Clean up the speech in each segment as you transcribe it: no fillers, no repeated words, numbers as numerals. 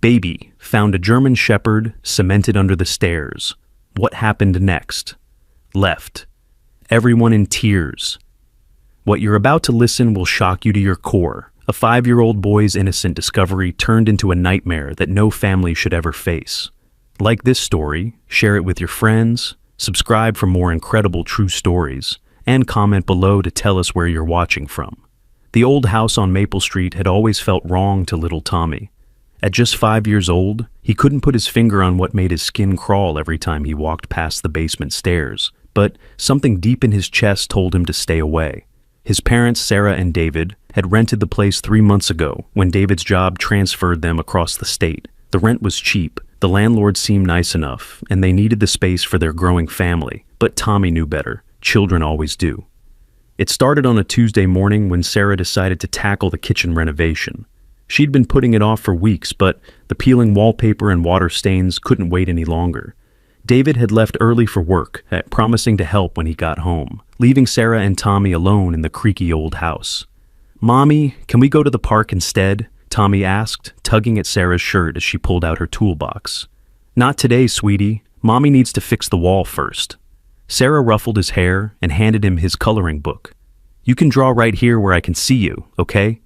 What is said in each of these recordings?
Baby found a German Shepherd cemented under the stairs. What happened next? Left. Everyone in tears. What you're about to listen will shock you to your core. A 5-year-old boy's innocent discovery turned into a nightmare that no family should ever face. Like this story, share it with your friends, subscribe for more incredible true stories, and comment below to tell us where you're watching from. The old house on Maple Street had always felt wrong to little Tommy. At just 5 years old, he couldn't put his finger on what made his skin crawl every time he walked past the basement stairs, but something deep in his chest told him to stay away. His parents, Sarah and David, had rented the place 3 months ago when David's job transferred them across the state. The rent was cheap, the landlord seemed nice enough, and they needed the space for their growing family, but Tommy knew better. Children always do. It started on a Tuesday morning when Sarah decided to tackle the kitchen renovation. She'd been putting it off for weeks, but the peeling wallpaper and water stains couldn't wait any longer. David had left early for work, promising to help when he got home, leaving Sarah and Tommy alone in the creaky old house. "Mommy, can we go to the park instead?" Tommy asked, tugging at Sarah's shirt as she pulled out her toolbox. "Not today, sweetie. Mommy needs to fix the wall first." Sarah ruffled his hair and handed him his coloring book. "You can draw right here where I can see you, okay?"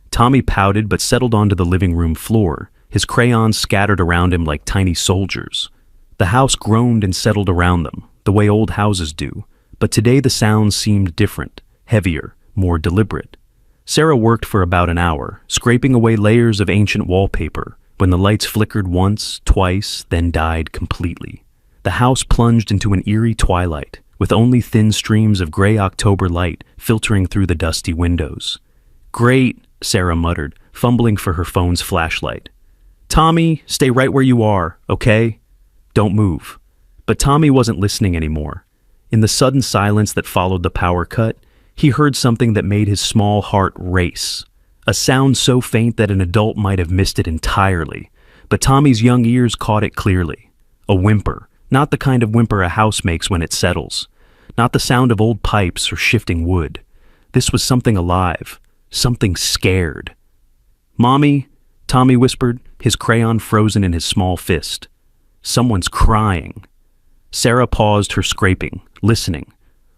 Tommy pouted but settled onto the living room floor, his crayons scattered around him like tiny soldiers. The house groaned and settled around them, the way old houses do, but today the sounds seemed different, heavier, more deliberate. Sarah worked for about an hour, scraping away layers of ancient wallpaper, when the lights flickered once, twice, then died completely. The house plunged into an eerie twilight, with only thin streams of gray October light filtering through the dusty windows. "Great," Sarah muttered, fumbling for her phone's flashlight. "Tommy, stay right where you are, okay? Don't move." But Tommy wasn't listening anymore. In the sudden silence that followed the power cut, he heard something that made his small heart race. A sound so faint that an adult might have missed it entirely, but Tommy's young ears caught it clearly. A whimper, not the kind of whimper a house makes when it settles. Not the sound of old pipes or shifting wood. This was something alive. Something scared. "Mommy," Tommy whispered, his crayon frozen in his small fist. "Someone's crying." Sarah paused her scraping, listening.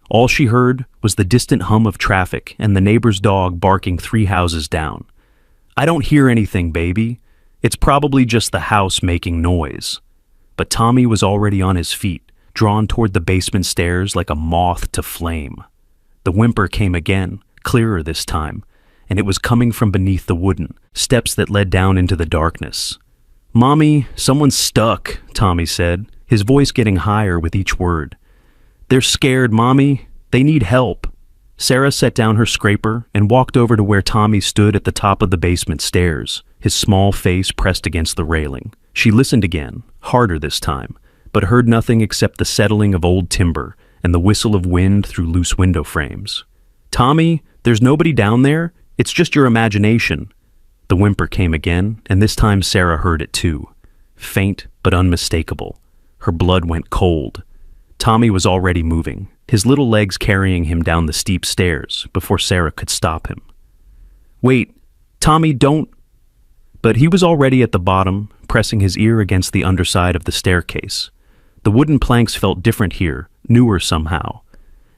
All she heard was the distant hum of traffic and the neighbor's dog barking 3 houses down. "I don't hear anything, baby. It's probably just the house making noise." But Tommy was already on his feet, drawn toward the basement stairs like a moth to flame. The whimper came again, clearer this time, and it was coming from beneath the wooden steps that led down into the darkness. "Mommy, someone's stuck," Tommy said, his voice getting higher with each word. "They're scared, Mommy. They need help." Sarah set down her scraper and walked over to where Tommy stood at the top of the basement stairs, his small face pressed against the railing. She listened again, harder this time, but heard nothing except the settling of old timber and the whistle of wind through loose window frames. "Tommy, there's nobody down there. It's just your imagination." The whimper came again, and this time Sarah heard it too. Faint but unmistakable. Her blood went cold. Tommy was already moving, his little legs carrying him down the steep stairs before Sarah could stop him. "Wait, Tommy, don't..." But he was already at the bottom, pressing his ear against the underside of the staircase. The wooden planks felt different here, newer somehow.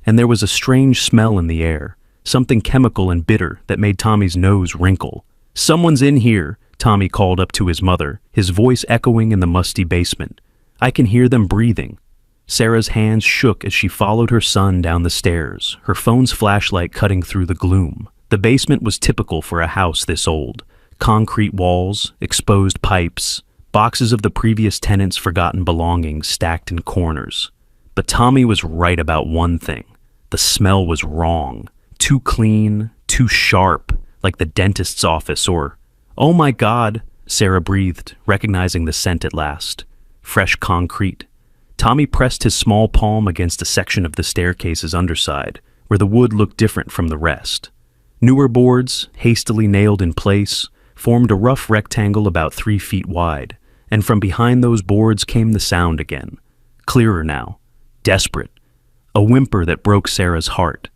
And there was a strange smell in the air, something chemical and bitter that made Tommy's nose wrinkle. "Someone's in here," Tommy called up to his mother, his voice echoing in the musty basement. "I can hear them breathing." Sarah's hands shook as she followed her son down the stairs, her phone's flashlight cutting through the gloom. The basement was typical for a house this old. Concrete walls, exposed pipes, boxes of the previous tenants' forgotten belongings stacked in corners. But Tommy was right about one thing. The smell was wrong. Too clean, too sharp, like the dentist's office or... "Oh my God," Sarah breathed, recognizing the scent at last. Fresh concrete. Tommy pressed his small palm against a section of the staircase's underside, where the wood looked different from the rest. Newer boards, hastily nailed in place, formed a rough rectangle about 3 feet wide, and from behind those boards came the sound again. Clearer now. Desperate. A whimper that broke Sarah's heart.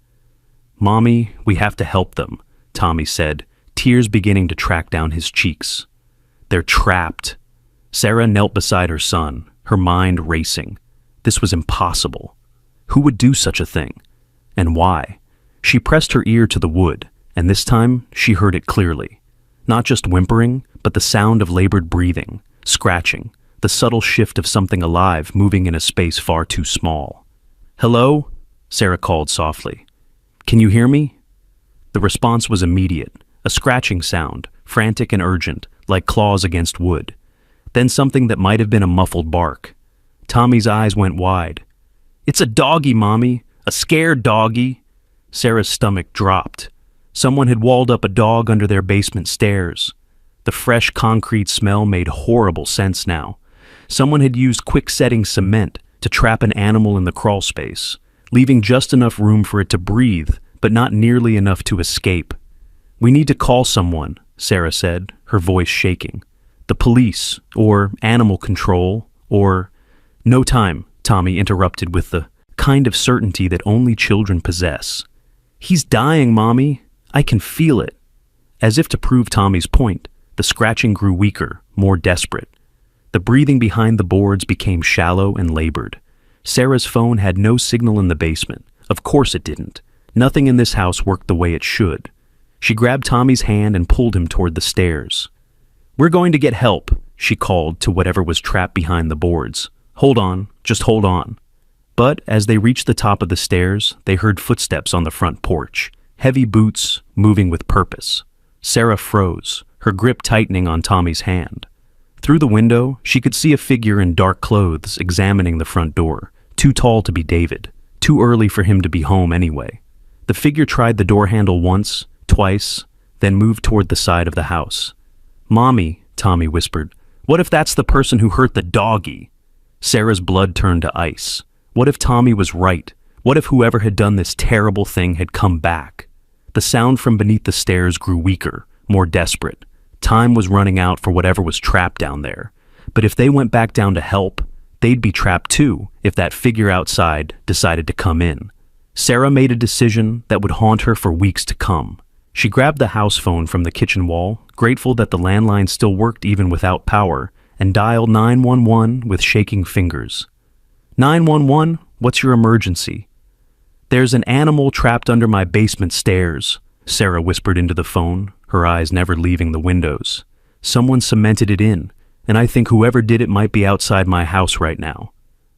"Mommy, we have to help them," Tommy said, tears beginning to track down his cheeks. They're trapped. Sarah knelt beside her son, her mind racing. This was impossible. Who would do such a thing? And why? She pressed her ear to the wood, and this time she heard it clearly. Not just whimpering, but the sound of labored breathing, scratching, the subtle shift of something alive moving in a space far too small. "Hello?" Sarah called softly. "Can you hear me?" The response was immediate, a scratching sound, frantic and urgent, like claws against wood. Then something that might have been a muffled bark. Tommy's eyes went wide. "It's a doggy, Mommy! A scared doggy!" Sarah's stomach dropped. Someone had walled up a dog under their basement stairs. The fresh concrete smell made horrible sense now. Someone had used quick-setting cement to trap an animal in the crawl space, leaving just enough room for it to breathe, but not nearly enough to escape. "We need to call someone," Sarah said, her voice shaking. "The police, or animal control, or—" "No time," Tommy interrupted with the kind of certainty that only children possess. "He's dying, Mommy. I can feel it." As if to prove Tommy's point, the scratching grew weaker, more desperate. The breathing behind the boards became shallow and labored. Sarah's phone had no signal in the basement. Of course it didn't. Nothing in this house worked the way it should. She grabbed Tommy's hand and pulled him toward the stairs. "We're going to get help," she called to whatever was trapped behind the boards. "Hold on, just hold on." But as they reached the top of the stairs, they heard footsteps on the front porch, heavy boots moving with purpose. Sarah froze, her grip tightening on Tommy's hand. Through the window, she could see a figure in dark clothes examining the front door, too tall to be David, too early for him to be home anyway. The figure tried the door handle once, twice, then moved toward the side of the house. "Mommy," Tommy whispered, "what if that's the person who hurt the doggy?" Sarah's blood turned to ice. What if Tommy was right? What if whoever had done this terrible thing had come back? The sound from beneath the stairs grew weaker, more desperate. Time was running out for whatever was trapped down there. But if they went back down to help, they'd be trapped too if that figure outside decided to come in. Sarah made a decision that would haunt her for weeks to come. She grabbed the house phone from the kitchen wall, grateful that the landline still worked even without power, and dialed 911 with shaking fingers. 911, what's your emergency?" "There's an animal trapped under my basement stairs," Sarah whispered into the phone, her eyes never leaving the windows. "Someone cemented it in, and I think whoever did it might be outside my house right now."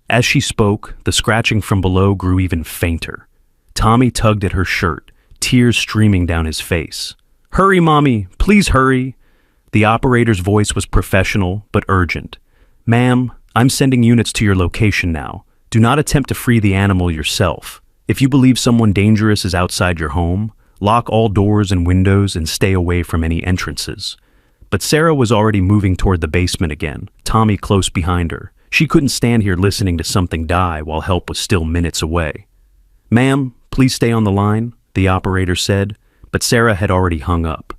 As she spoke, the scratching from below grew even fainter. Tommy tugged at her shirt, tears streaming down his face. "Hurry, Mommy, please hurry." The operator's voice was professional but urgent. "Ma'am, I'm sending units to your location now. Do not attempt to free the animal yourself. If you believe someone dangerous is outside your home, lock all doors and windows and stay away from any entrances." But Sarah was already moving toward the basement again, Tommy close behind her. She couldn't stand here listening to something die while help was still minutes away. "Ma'am, please stay on the line," the operator said, but Sarah had already hung up.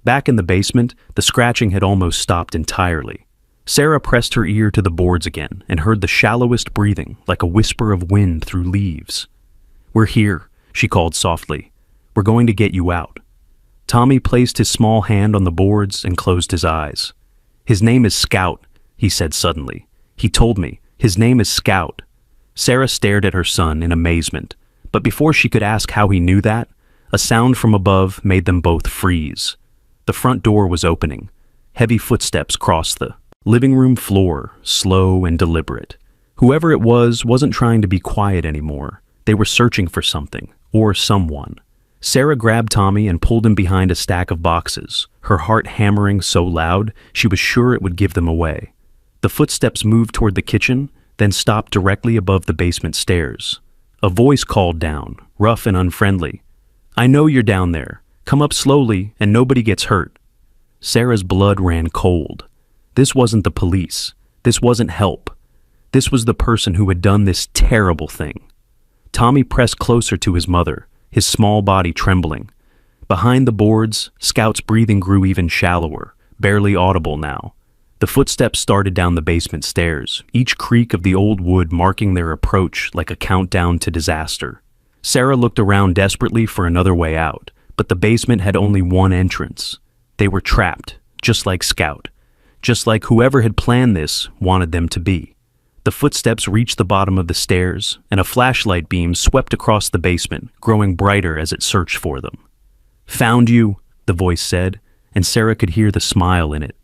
Back in the basement, the scratching had almost stopped entirely. Sarah pressed her ear to the boards again and heard the shallowest breathing, like a whisper of wind through leaves. "We're here," she called softly. "We're going to get you out." Tommy placed his small hand on the boards and closed his eyes. "His name is Scout," he said suddenly. "He told me. His name is Scout." Sarah stared at her son in amazement, but before she could ask how he knew that, a sound from above made them both freeze. The front door was opening. Heavy footsteps crossed the living room floor, slow and deliberate. Whoever it was wasn't trying to be quiet anymore. They were searching for something, or someone. Sarah grabbed Tommy and pulled him behind a stack of boxes, her heart hammering so loud she was sure it would give them away. The footsteps moved toward the kitchen, then stopped directly above the basement stairs. A voice called down, rough and unfriendly. "I know you're down there. Come up slowly and nobody gets hurt." Sarah's blood ran cold. This wasn't the police. This wasn't help. This was the person who had done this terrible thing. Tommy pressed closer to his mother, his small body trembling. Behind the boards, Scout's breathing grew even shallower, barely audible now. The footsteps started down the basement stairs, each creak of the old wood marking their approach like a countdown to disaster. Sarah looked around desperately for another way out, but the basement had only one entrance. They were trapped, just like Scout. just like whoever had planned this wanted them to be. The footsteps reached the bottom of the stairs, and a flashlight beam swept across the basement, growing brighter as it searched for them. "Found you," the voice said, and Sarah could hear the smile in it.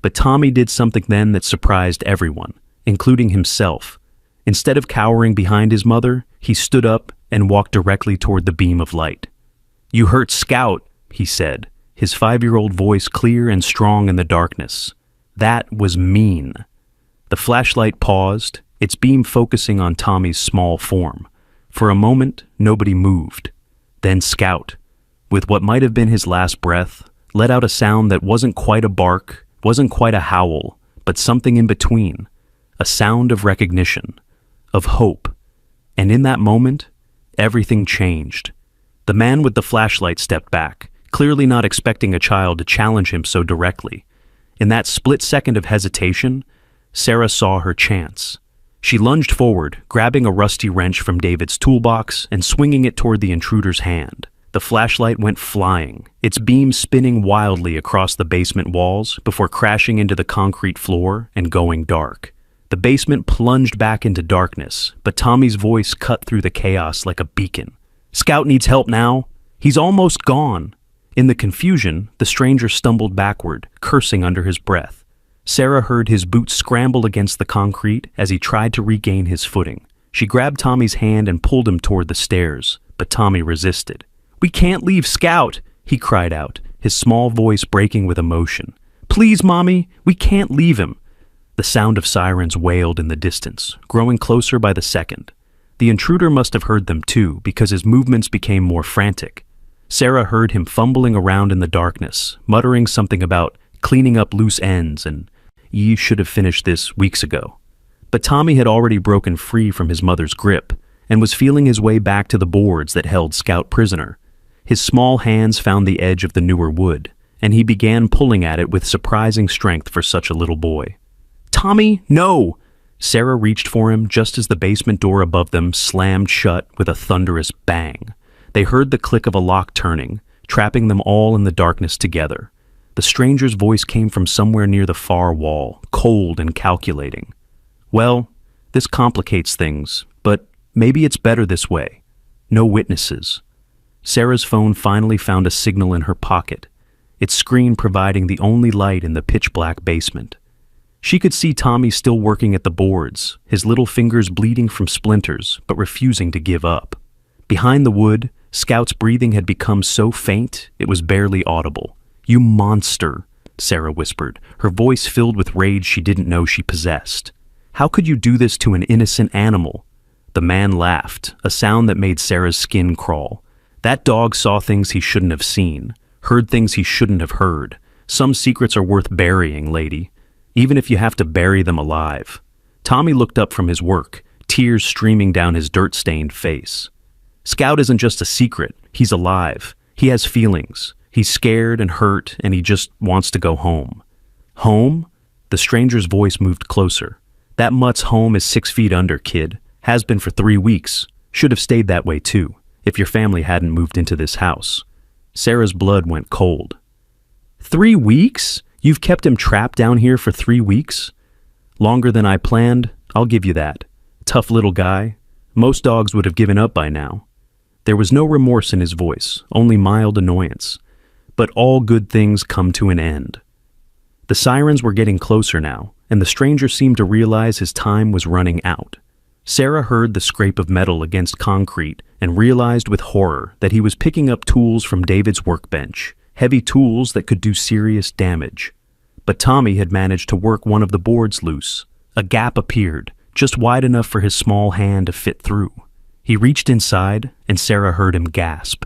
But Tommy did something then that surprised everyone, including himself. Instead of cowering behind his mother, he stood up and walked directly toward the beam of light. "You hurt Scout," he said, his 5-year-old voice clear and strong in the darkness. "That was mean." The flashlight paused, its beam focusing on Tommy's small form. For a moment, nobody moved. Then Scout, with what might have been his last breath, let out a sound that wasn't quite a bark, wasn't quite a howl, but something in between. A sound of recognition, of hope. And in that moment, everything changed. The man with the flashlight stepped back, clearly not expecting a child to challenge him so directly. In that split second of hesitation, Sarah saw her chance. She lunged forward, grabbing a rusty wrench from David's toolbox and swinging it toward the intruder's hand. The flashlight went flying, its beam spinning wildly across the basement walls before crashing into the concrete floor and going dark. The basement plunged back into darkness, but Tommy's voice cut through the chaos like a beacon. "Scout needs help now. He's almost gone." In the confusion, the stranger stumbled backward, cursing under his breath. Sarah heard his boots scramble against the concrete as he tried to regain his footing. She grabbed Tommy's hand and pulled him toward the stairs, but Tommy resisted. "We can't leave Scout," he cried out, his small voice breaking with emotion. "Please, Mommy, we can't leave him." The sound of sirens wailed in the distance, growing closer by the second. The intruder must have heard them too, because his movements became more frantic. Sarah heard him fumbling around in the darkness, muttering something about cleaning up loose ends and, "You should have finished this weeks ago." But Tommy had already broken free from his mother's grip and was feeling his way back to the boards that held Scout prisoner. His small hands found the edge of the newer wood, and he began pulling at it with surprising strength for such a little boy. "Tommy, no!" Sarah reached for him just as the basement door above them slammed shut with a thunderous bang. They heard the click of a lock turning, trapping them all in the darkness together. The stranger's voice came from somewhere near the far wall, cold and calculating. "Well, this complicates things, but maybe it's better this way. No witnesses." Sarah's phone finally found a signal in her pocket, its screen providing the only light in the pitch-black basement. She could see Tommy still working at the boards, his little fingers bleeding from splinters, but refusing to give up. Behind the wood, Scout's breathing had become so faint it was barely audible. "You monster," Sarah whispered, her voice filled with rage she didn't know she possessed. "How could you do this to an innocent animal?" The man laughed, a sound that made Sarah's skin crawl. "That dog saw things he shouldn't have seen, heard things he shouldn't have heard. Some secrets are worth burying, lady, even if you have to bury them alive." Tommy looked up from his work, tears streaming down his dirt-stained face. "Scout isn't just a secret, he's alive. He has feelings. He's scared and hurt, and he just wants to go home." "Home?" The stranger's voice moved closer. "That mutt's home is 6 feet under, kid. Has been for 3 weeks. Should have stayed that way too, if your family hadn't moved into this house." Sarah's blood went cold. 3 weeks? You've kept him trapped down here for 3 weeks? Longer than I planned, I'll give you that. Tough little guy. Most dogs would have given up by now. There was no remorse in his voice, only mild annoyance. But all good things come to an end. The sirens were getting closer now, and the stranger seemed to realize his time was running out. Sarah heard the scrape of metal against concrete and realized with horror that he was picking up tools from David's workbench, heavy tools that could do serious damage. But Tommy had managed to work one of the boards loose. A gap appeared, just wide enough for his small hand to fit through. He reached inside, and Sarah heard him gasp.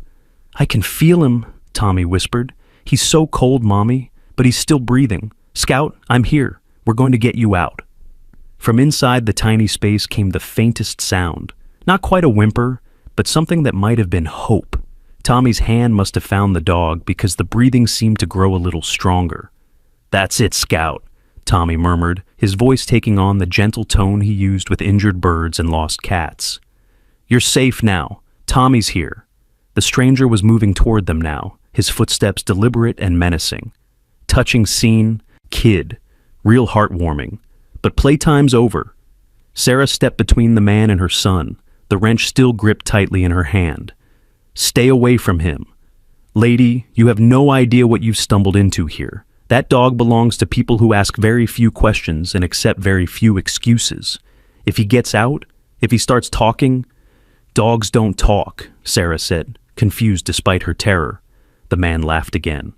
"I can feel him," Tommy whispered. "He's so cold, Mommy, but he's still breathing. Scout, I'm here. We're going to get you out." From inside the tiny space came the faintest sound. Not quite a whimper, but something that might have been hope. Tommy's hand must have found the dog because the breathing seemed to grow a little stronger. "That's it, Scout," Tommy murmured, his voice taking on the gentle tone he used with injured birds and lost cats. "You're safe now. Tommy's here." The stranger was moving toward them now, his footsteps deliberate and menacing. Touching scene, kid, Real heartwarming. But playtime's over. Sarah stepped between the man and her son, the wrench still gripped tightly in her hand. Stay away from him. Lady, you have no idea what you've stumbled into here. That dog belongs to people who ask very few questions and accept very few excuses. If he gets out, if he starts talking... Dogs don't talk, Sarah said, confused despite her terror. The man laughed again.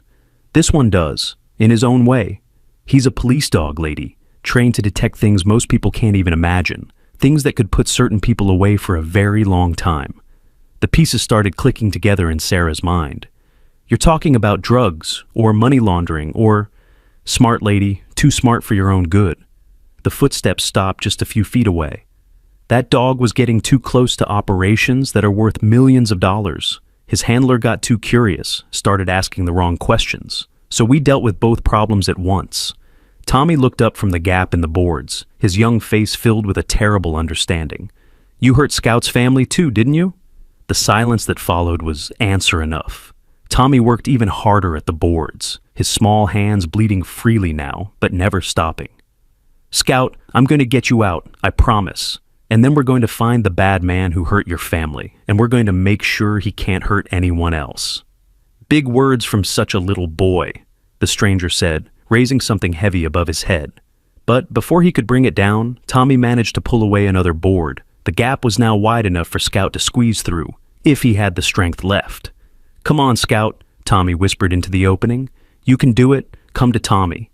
This one does, in his own way. He's a police dog, lady, trained to detect things most people can't even imagine, things that could put certain people away for a very long time. The pieces started clicking together in Sarah's mind. You're talking about drugs, or money laundering, or... Smart lady, too smart for your own good. The footsteps stopped just a few feet away. That dog was getting too close to operations that are worth millions of dollars. His handler got too curious, started asking the wrong questions. So we dealt with both problems at once. Tommy looked up from the gap in the boards, his young face filled with a terrible understanding. You hurt Scout's family too, didn't you? The silence that followed was answer enough. Tommy worked even harder at the boards, his small hands bleeding freely now, but never stopping. Scout, I'm going to get you out, I promise. And then we're going to find the bad man who hurt your family, and we're going to make sure he can't hurt anyone else. Big words from such a little boy, the stranger said, raising something heavy above his head. But before he could bring it down, Tommy managed to pull away another board. The gap was now wide enough for Scout to squeeze through, if he had the strength left. Come on, Scout, Tommy whispered into the opening. You can do it. Come to Tommy.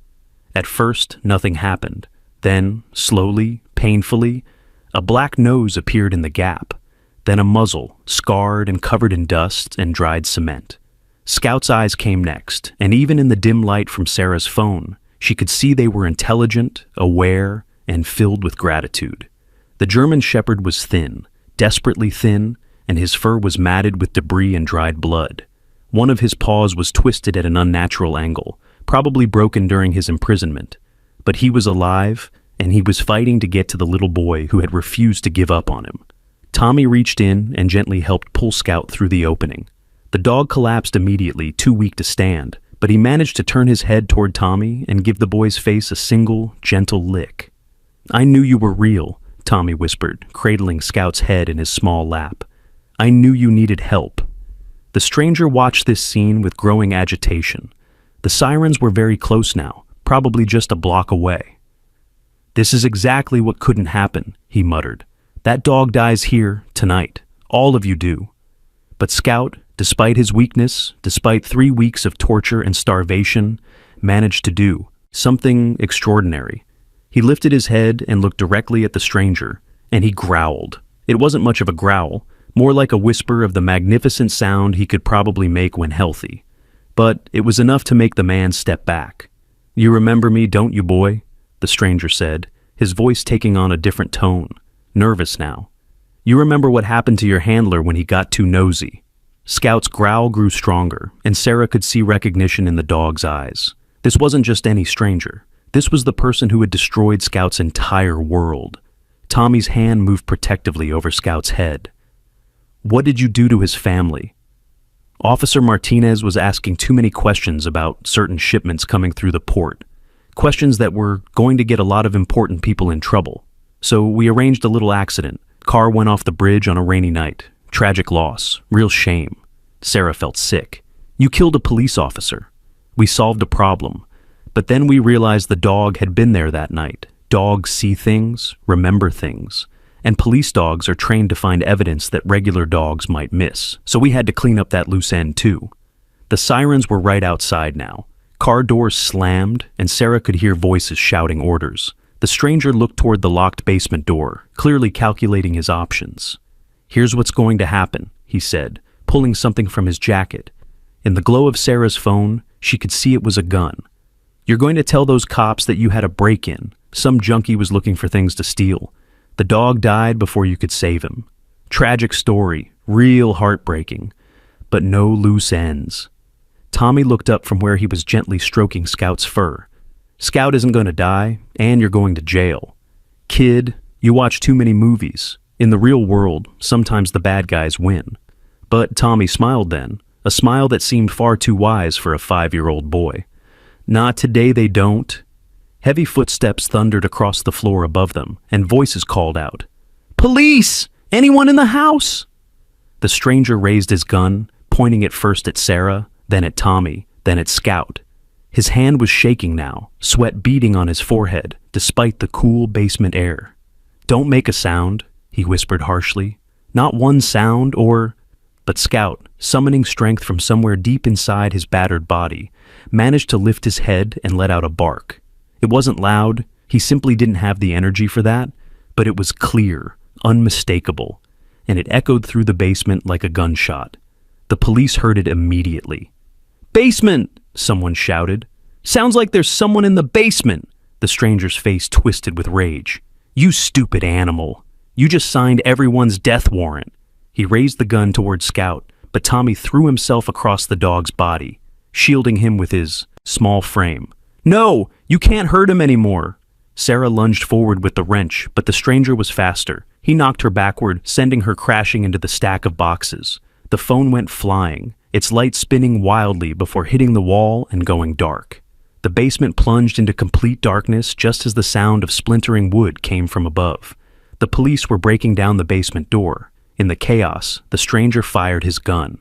At first, nothing happened. Then, slowly, painfully, a black nose appeared in the gap. Then a muzzle, scarred and covered in dust and dried cement. Scout's eyes came next, and even in the dim light from Sarah's phone, she could see they were intelligent, aware, and filled with gratitude. The German Shepherd was thin, desperately thin, and his fur was matted with debris and dried blood. One of his paws was twisted at an unnatural angle, probably broken during his imprisonment. But he was alive, and he was fighting to get to the little boy who had refused to give up on him. Tommy reached in and gently helped pull Scout through the opening. The dog collapsed immediately, too weak to stand, but he managed to turn his head toward Tommy and give the boy's face a single, gentle lick. I knew you were real, Tommy whispered, cradling Scout's head in his small lap. I knew you needed help. The stranger watched this scene with growing agitation. The sirens were very close now, probably just a block away. This is exactly what couldn't happen, he muttered. That dog dies here, tonight. All of you do. But Scout, despite his weakness, despite 3 weeks of torture and starvation, managed to do something extraordinary. He lifted his head and looked directly at the stranger, and he growled. It wasn't much of a growl, more like a whisper of the magnificent sound he could probably make when healthy. But it was enough to make the man step back. You remember me, don't you, boy? The stranger said, his voice taking on a different tone, nervous now. You remember what happened to your handler when he got too nosy. Scout's growl grew stronger, and Sarah could see recognition in the dog's eyes. This wasn't just any stranger. This was the person who had destroyed Scout's entire world. Tommy's hand moved protectively over Scout's head. What did you do to his family? Officer Martinez was asking too many questions about certain shipments coming through the port. Questions that were going to get a lot of important people in trouble. So we arranged a little accident. Car went off the bridge on a rainy night. Tragic loss. Real shame. Sarah felt sick. You killed a police officer. We solved a problem. But then we realized the dog had been there that night. Dogs see things, remember things. And police dogs are trained to find evidence that regular dogs might miss. So we had to clean up that loose end too. The sirens were right outside now. Car doors slammed, and Sarah could hear voices shouting orders. The stranger looked toward the locked basement door, clearly calculating his options. Here's what's going to happen, he said, pulling something from his jacket. In the glow of Sarah's phone, she could see it was a gun. You're going to tell those cops that you had a break-in. Some junkie was looking for things to steal. The dog died before you could save him. Tragic story, real heartbreaking, but no loose ends. Tommy looked up from where he was gently stroking Scout's fur. Scout isn't going to die, and you're going to jail. Kid, you watch too many movies. In the real world, sometimes the bad guys win. But Tommy smiled then, a smile that seemed far too wise for a 5-year-old boy. Not today they don't. Heavy footsteps thundered across the floor above them, and voices called out, "Police! Anyone in the house?" The stranger raised his gun, pointing it first at Sarah, then at Tommy, then at Scout. His hand was shaking now, sweat beading on his forehead, despite the cool basement air. "Don't make a sound," he whispered harshly. "Not one sound or—" But Scout, summoning strength from somewhere deep inside his battered body, managed to lift his head and let out a bark. It wasn't loud, he simply didn't have the energy for that, but it was clear, unmistakable, and it echoed through the basement like a gunshot. The police heard it immediately. "Basement!" someone shouted. "Sounds like there's someone in the basement!" The stranger's face twisted with rage. "You stupid animal! You just signed everyone's death warrant!" He raised the gun toward Scout, but Tommy threw himself across the dog's body, shielding him with his small frame. "No! You can't hurt him anymore!" Sarah lunged forward with the wrench, but the stranger was faster. He knocked her backward, sending her crashing into the stack of boxes. The phone went flying, its light spinning wildly before hitting the wall and going dark. The basement plunged into complete darkness just as the sound of splintering wood came from above. The police were breaking down the basement door. In the chaos, the stranger fired his gun.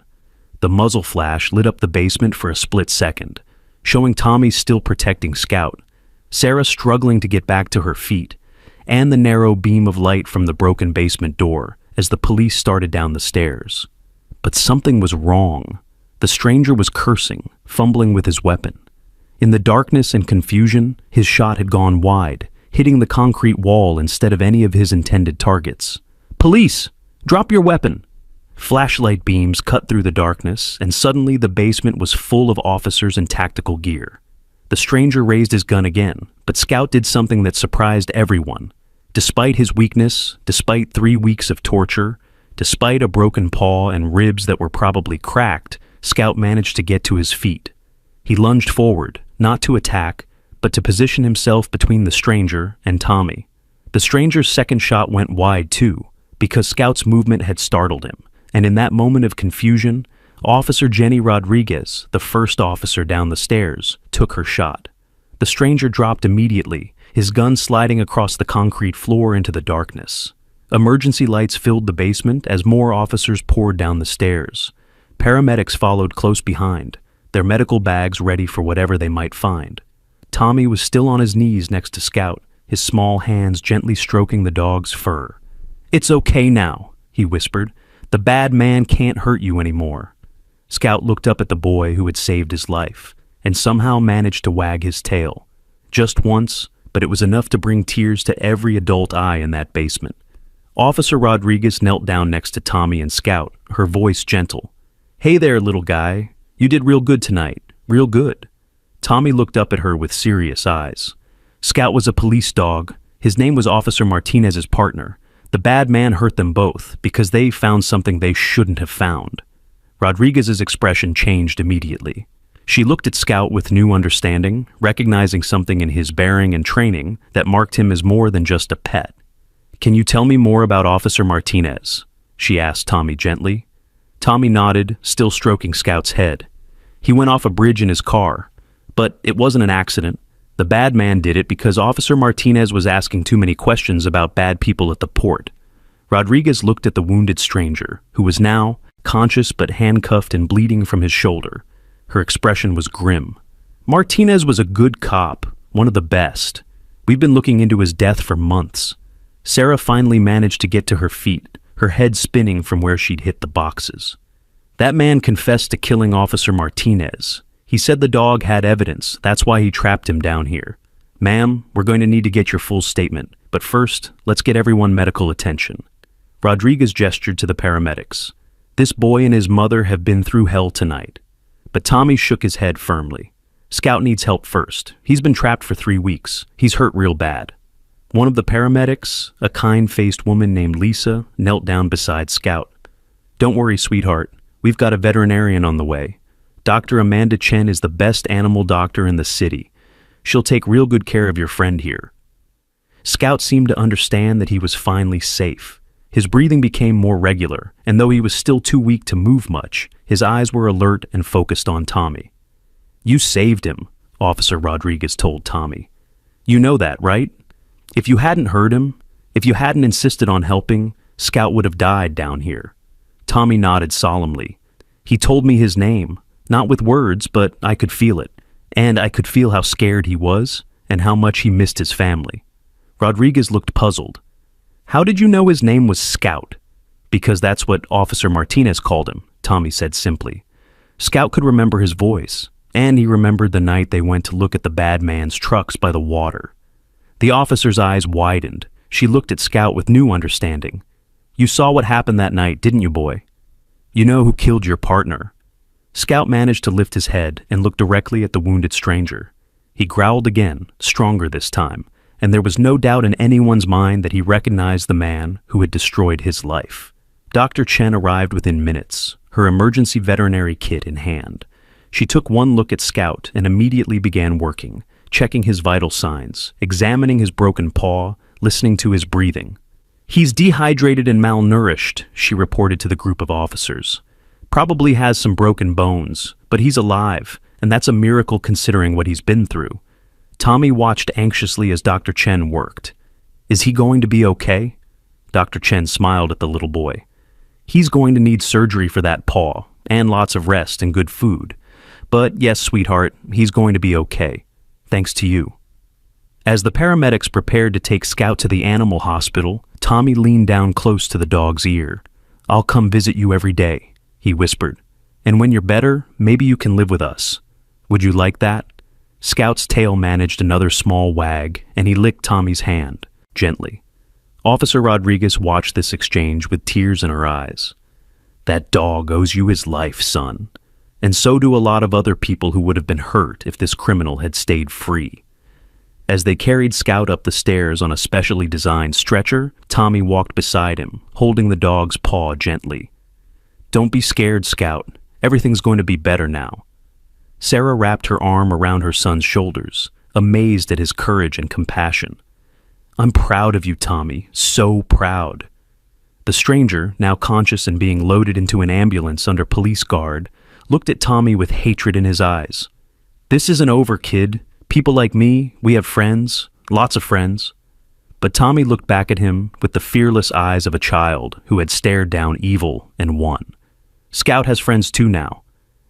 The muzzle flash lit up the basement for a split second, showing Tommy still protecting Scout, Sarah struggling to get back to her feet, and the narrow beam of light from the broken basement door as the police started down the stairs. But something was wrong. The stranger was cursing, fumbling with his weapon. In the darkness and confusion, his shot had gone wide, hitting the concrete wall instead of any of his intended targets. "Police! Drop your weapon!" Flashlight beams cut through the darkness, and suddenly the basement was full of officers in tactical gear. The stranger raised his gun again, but Scout did something that surprised everyone. Despite his weakness, despite 3 weeks of torture, despite a broken paw and ribs that were probably cracked, Scout managed to get to his feet. He lunged forward, not to attack, but to position himself between the stranger and Tommy. The stranger's second shot went wide too, because Scout's movement had startled him, and in that moment of confusion, Officer Jenny Rodriguez, the first officer down the stairs, took her shot. The stranger dropped immediately, his gun sliding across the concrete floor into the darkness. Emergency lights filled the basement as more officers poured down the stairs. Paramedics followed close behind, their medical bags ready for whatever they might find. Tommy was still on his knees next to Scout, his small hands gently stroking the dog's fur. "It's okay now," he whispered. "The bad man can't hurt you anymore." Scout looked up at the boy who had saved his life, and somehow managed to wag his tail. Just once, but it was enough to bring tears to every adult eye in that basement. Officer Rodriguez knelt down next to Tommy and Scout, her voice gentle. "Hey there, little guy. You did real good tonight. Real good." Tommy looked up at her with serious eyes. Scout was a police dog. His name was Officer Martinez's partner. The bad man hurt them both because they found something they shouldn't have found. Rodriguez's expression changed immediately. She looked at Scout with new understanding, recognizing something in his bearing and training that marked him as more than just a pet. "Can you tell me more about Officer Martinez?" she asked Tommy gently. Tommy nodded, still stroking Scout's head. "He went off a bridge in his car, but it wasn't an accident. The bad man did it because Officer Martinez was asking too many questions about bad people at the port." Rodriguez looked at the wounded stranger, who was now conscious but handcuffed and bleeding from his shoulder. Her expression was grim. "Martinez was a good cop, one of the best. We've been looking into his death for months." Sarah finally managed to get to her feet, her head spinning from where she'd hit the boxes. "That man confessed to killing Officer Martinez. He said the dog had evidence, that's why he trapped him down here. Ma'am, we're going to need to get your full statement, but first, let's get everyone medical attention." Rodriguez gestured to the paramedics. "This boy and his mother have been through hell tonight." But Tommy shook his head firmly. "Scout needs help first. He's been trapped for 3 weeks. He's hurt real bad." One of the paramedics, a kind-faced woman named Lisa, knelt down beside Scout. "Don't worry, sweetheart. We've got a veterinarian on the way. Dr. Amanda Chen is the best animal doctor in the city. She'll take real good care of your friend here." Scout seemed to understand that he was finally safe. His breathing became more regular, and though he was still too weak to move much, his eyes were alert and focused on Tommy. "You saved him," Officer Rodriguez told Tommy. You know that, right? If you hadn't heard him, if you hadn't insisted on helping, Scout would have died down here. Tommy nodded solemnly. He told me his name, not with words, but I could feel it. And I could feel how scared he was and how much he missed his family. Rodriguez looked puzzled. How did you know his name was Scout? Because that's what Officer Martinez called him, Tommy said simply. Scout could remember his voice, and he remembered the night they went to look at the bad man's trucks by the water. The officer's eyes widened. She looked at Scout with new understanding. You saw what happened that night, didn't you, boy? You know who killed your partner. Scout managed to lift his head and look directly at the wounded stranger. He growled again, stronger this time, and there was no doubt in anyone's mind that he recognized the man who had destroyed his life. Dr. Chen arrived within minutes, her emergency veterinary kit in hand. She took one look at Scout and immediately began working, checking his vital signs, examining his broken paw, listening to his breathing. He's dehydrated and malnourished, she reported to the group of officers. Probably has some broken bones, but he's alive, and that's a miracle considering what he's been through. Tommy watched anxiously as Dr. Chen worked. Is he going to be okay? Dr. Chen smiled at the little boy. He's going to need surgery for that paw, and lots of rest and good food. But yes, sweetheart, he's going to be okay. Thanks to you. As the paramedics prepared to take Scout to the animal hospital, Tommy leaned down close to the dog's ear. I'll come visit you every day, he whispered. And when you're better, maybe you can live with us. Would you like that? Scout's tail managed another small wag, and he licked Tommy's hand, gently. Officer Rodriguez watched this exchange with tears in her eyes. That dog owes you his life, son. And so do a lot of other people who would have been hurt if this criminal had stayed free. As they carried Scout up the stairs on a specially designed stretcher, Tommy walked beside him, holding the dog's paw gently. Don't be scared, Scout. Everything's going to be better now. Sarah wrapped her arm around her son's shoulders, amazed at his courage and compassion. I'm proud of you, Tommy, so proud. The stranger, now conscious and being loaded into an ambulance under police guard, looked at Tommy with hatred in his eyes. This isn't over, kid. People like me, we have friends, lots of friends. But Tommy looked back at him with the fearless eyes of a child who had stared down evil and won. Scout has friends too now,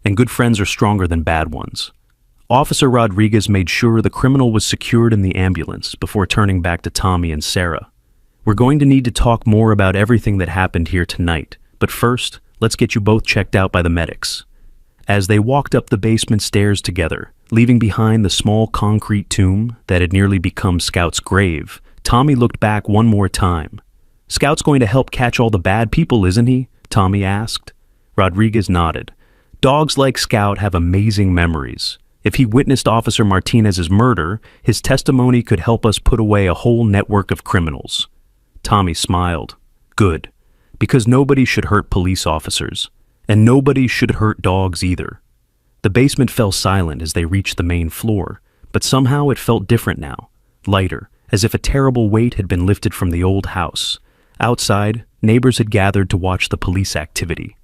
and good friends are stronger than bad ones. Officer Rodriguez made sure the criminal was secured in the ambulance before turning back to Tommy and Sarah. We're going to need to talk more about everything that happened here tonight, but first, let's get you both checked out by the medics. As they walked up the basement stairs together, leaving behind the small concrete tomb that had nearly become Scout's grave, Tommy looked back one more time. Scout's going to help catch all the bad people, isn't he? Tommy asked. Rodriguez nodded. Dogs like Scout have amazing memories. If he witnessed Officer Martinez's murder, his testimony could help us put away a whole network of criminals. Tommy smiled. Good. Because nobody should hurt police officers. And nobody should hurt dogs either. The basement fell silent as they reached the main floor, but somehow it felt different now, lighter, as if a terrible weight had been lifted from the old house. Outside, neighbors had gathered to watch the police activity.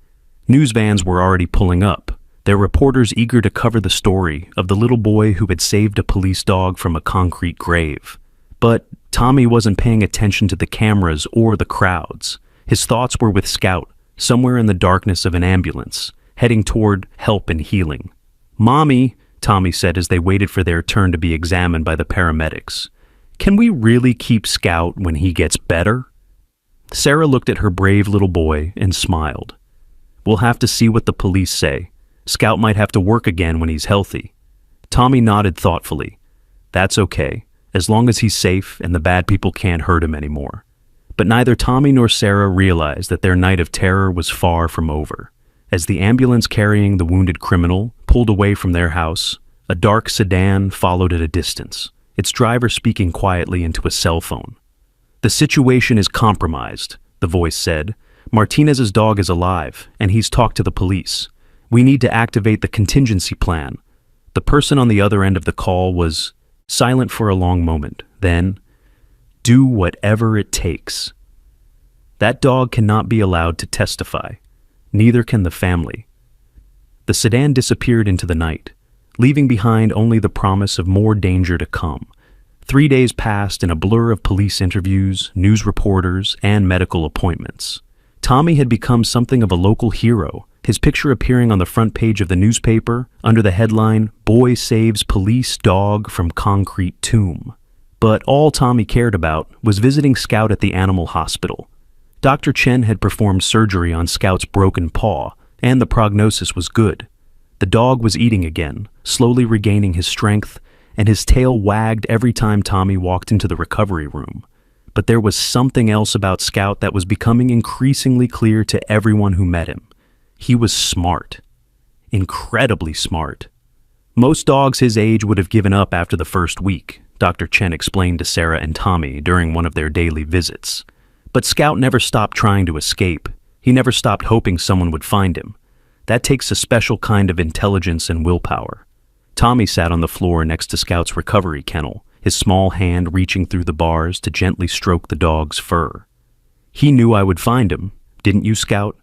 News vans were already pulling up, their reporters eager to cover the story of the little boy who had saved a police dog from a concrete grave. But Tommy wasn't paying attention to the cameras or the crowds. His thoughts were with Scout, somewhere in the darkness of an ambulance, heading toward help and healing. Mommy, Tommy said as they waited for their turn to be examined by the paramedics. Can we really keep Scout when he gets better? Sarah looked at her brave little boy and smiled. We'll have to see what the police say. Scout might have to work again when he's healthy. Tommy nodded thoughtfully. That's okay, as long as he's safe and the bad people can't hurt him anymore. But neither Tommy nor Sarah realized that their night of terror was far from over. As the ambulance carrying the wounded criminal pulled away from their house, a dark sedan followed at a distance, its driver speaking quietly into a cell phone. The situation is compromised, the voice said. Martinez's dog is alive, and he's talked to the police. We need to activate the contingency plan. The person on the other end of the call was silent for a long moment, then, do whatever it takes. That dog cannot be allowed to testify. Neither can the family. The sedan disappeared into the night, leaving behind only the promise of more danger to come. 3 days passed in a blur of police interviews, news reporters, and medical appointments. Tommy had become something of a local hero, his picture appearing on the front page of the newspaper under the headline, "Boy Saves Police Dog from Concrete Tomb." But all Tommy cared about was visiting Scout at the animal hospital. Dr. Chen had performed surgery on Scout's broken paw, and the prognosis was good. The dog was eating again, slowly regaining his strength, and his tail wagged every time Tommy walked into the recovery room. But there was something else about Scout that was becoming increasingly clear to everyone who met him. He was smart. Incredibly smart. Most dogs his age would have given up after the first week, Dr. Chen explained to Sarah and Tommy during one of their daily visits. But Scout never stopped trying to escape. He never stopped hoping someone would find him. That takes a special kind of intelligence and willpower. Tommy sat on the floor next to Scout's recovery kennel, his small hand reaching through the bars to gently stroke the dog's fur. "He knew I would find him, didn't you, Scout?"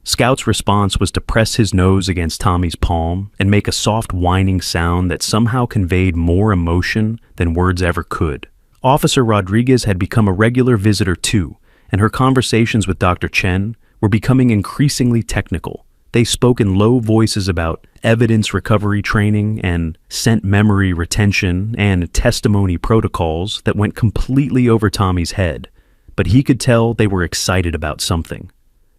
Scout's response was to press his nose against Tommy's palm and make a soft whining sound that somehow conveyed more emotion than words ever could. Officer Rodriguez had become a regular visitor too, and her conversations with Dr. Chen were becoming increasingly technical. They spoke in low voices about evidence recovery training and scent memory retention and testimony protocols that went completely over Tommy's head, but he could tell they were excited about something.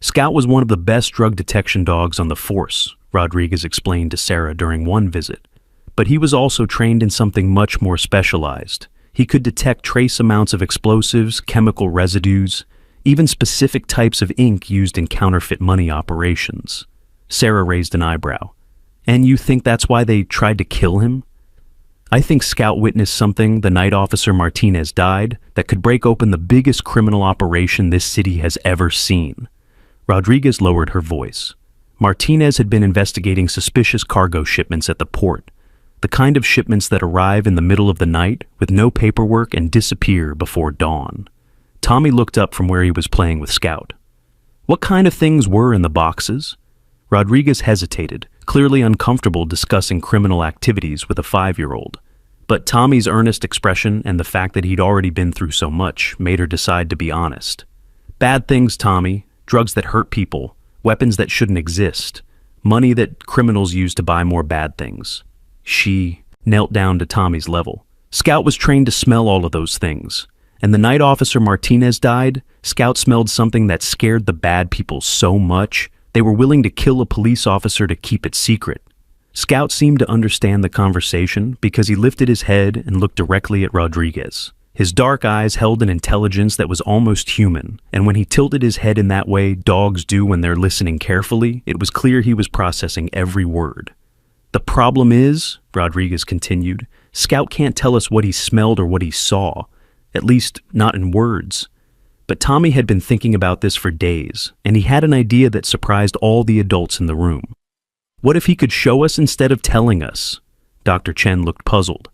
Scout was one of the best drug detection dogs on the force, Rodriguez explained to Sarah during one visit, but he was also trained in something much more specialized. He could detect trace amounts of explosives, chemical residues, even specific types of ink used in counterfeit money operations. Sarah raised an eyebrow. "And you think that's why they tried to kill him?" "I think Scout witnessed something the night Officer Martinez died that could break open the biggest criminal operation this city has ever seen." Rodriguez lowered her voice. Martinez had been investigating suspicious cargo shipments at the port, the kind of shipments that arrive in the middle of the night with no paperwork and disappear before dawn. Tommy looked up from where he was playing with Scout. "What kind of things were in the boxes?" Rodriguez hesitated, clearly uncomfortable discussing criminal activities with a 5-year-old. But Tommy's earnest expression and the fact that he'd already been through so much made her decide to be honest. "Bad things, Tommy. Drugs that hurt people, weapons that shouldn't exist, money that criminals use to buy more bad things." She knelt down to Tommy's level. "Scout was trained to smell all of those things. And the night Officer Martinez died, Scout smelled something that scared the bad people so much they were willing to kill a police officer to keep it secret." Scout seemed to understand the conversation because he lifted his head and looked directly at Rodriguez. His dark eyes held an intelligence that was almost human, and when he tilted his head in that way dogs do when they're listening carefully, it was clear he was processing every word. "The problem is," Rodriguez continued, "Scout can't tell us what he smelled or what he saw, at least not in words. But Tommy had been thinking about this for days, and he had an idea that surprised all the adults in the room. What if he could show us instead of telling us? Dr. Chen looked puzzled.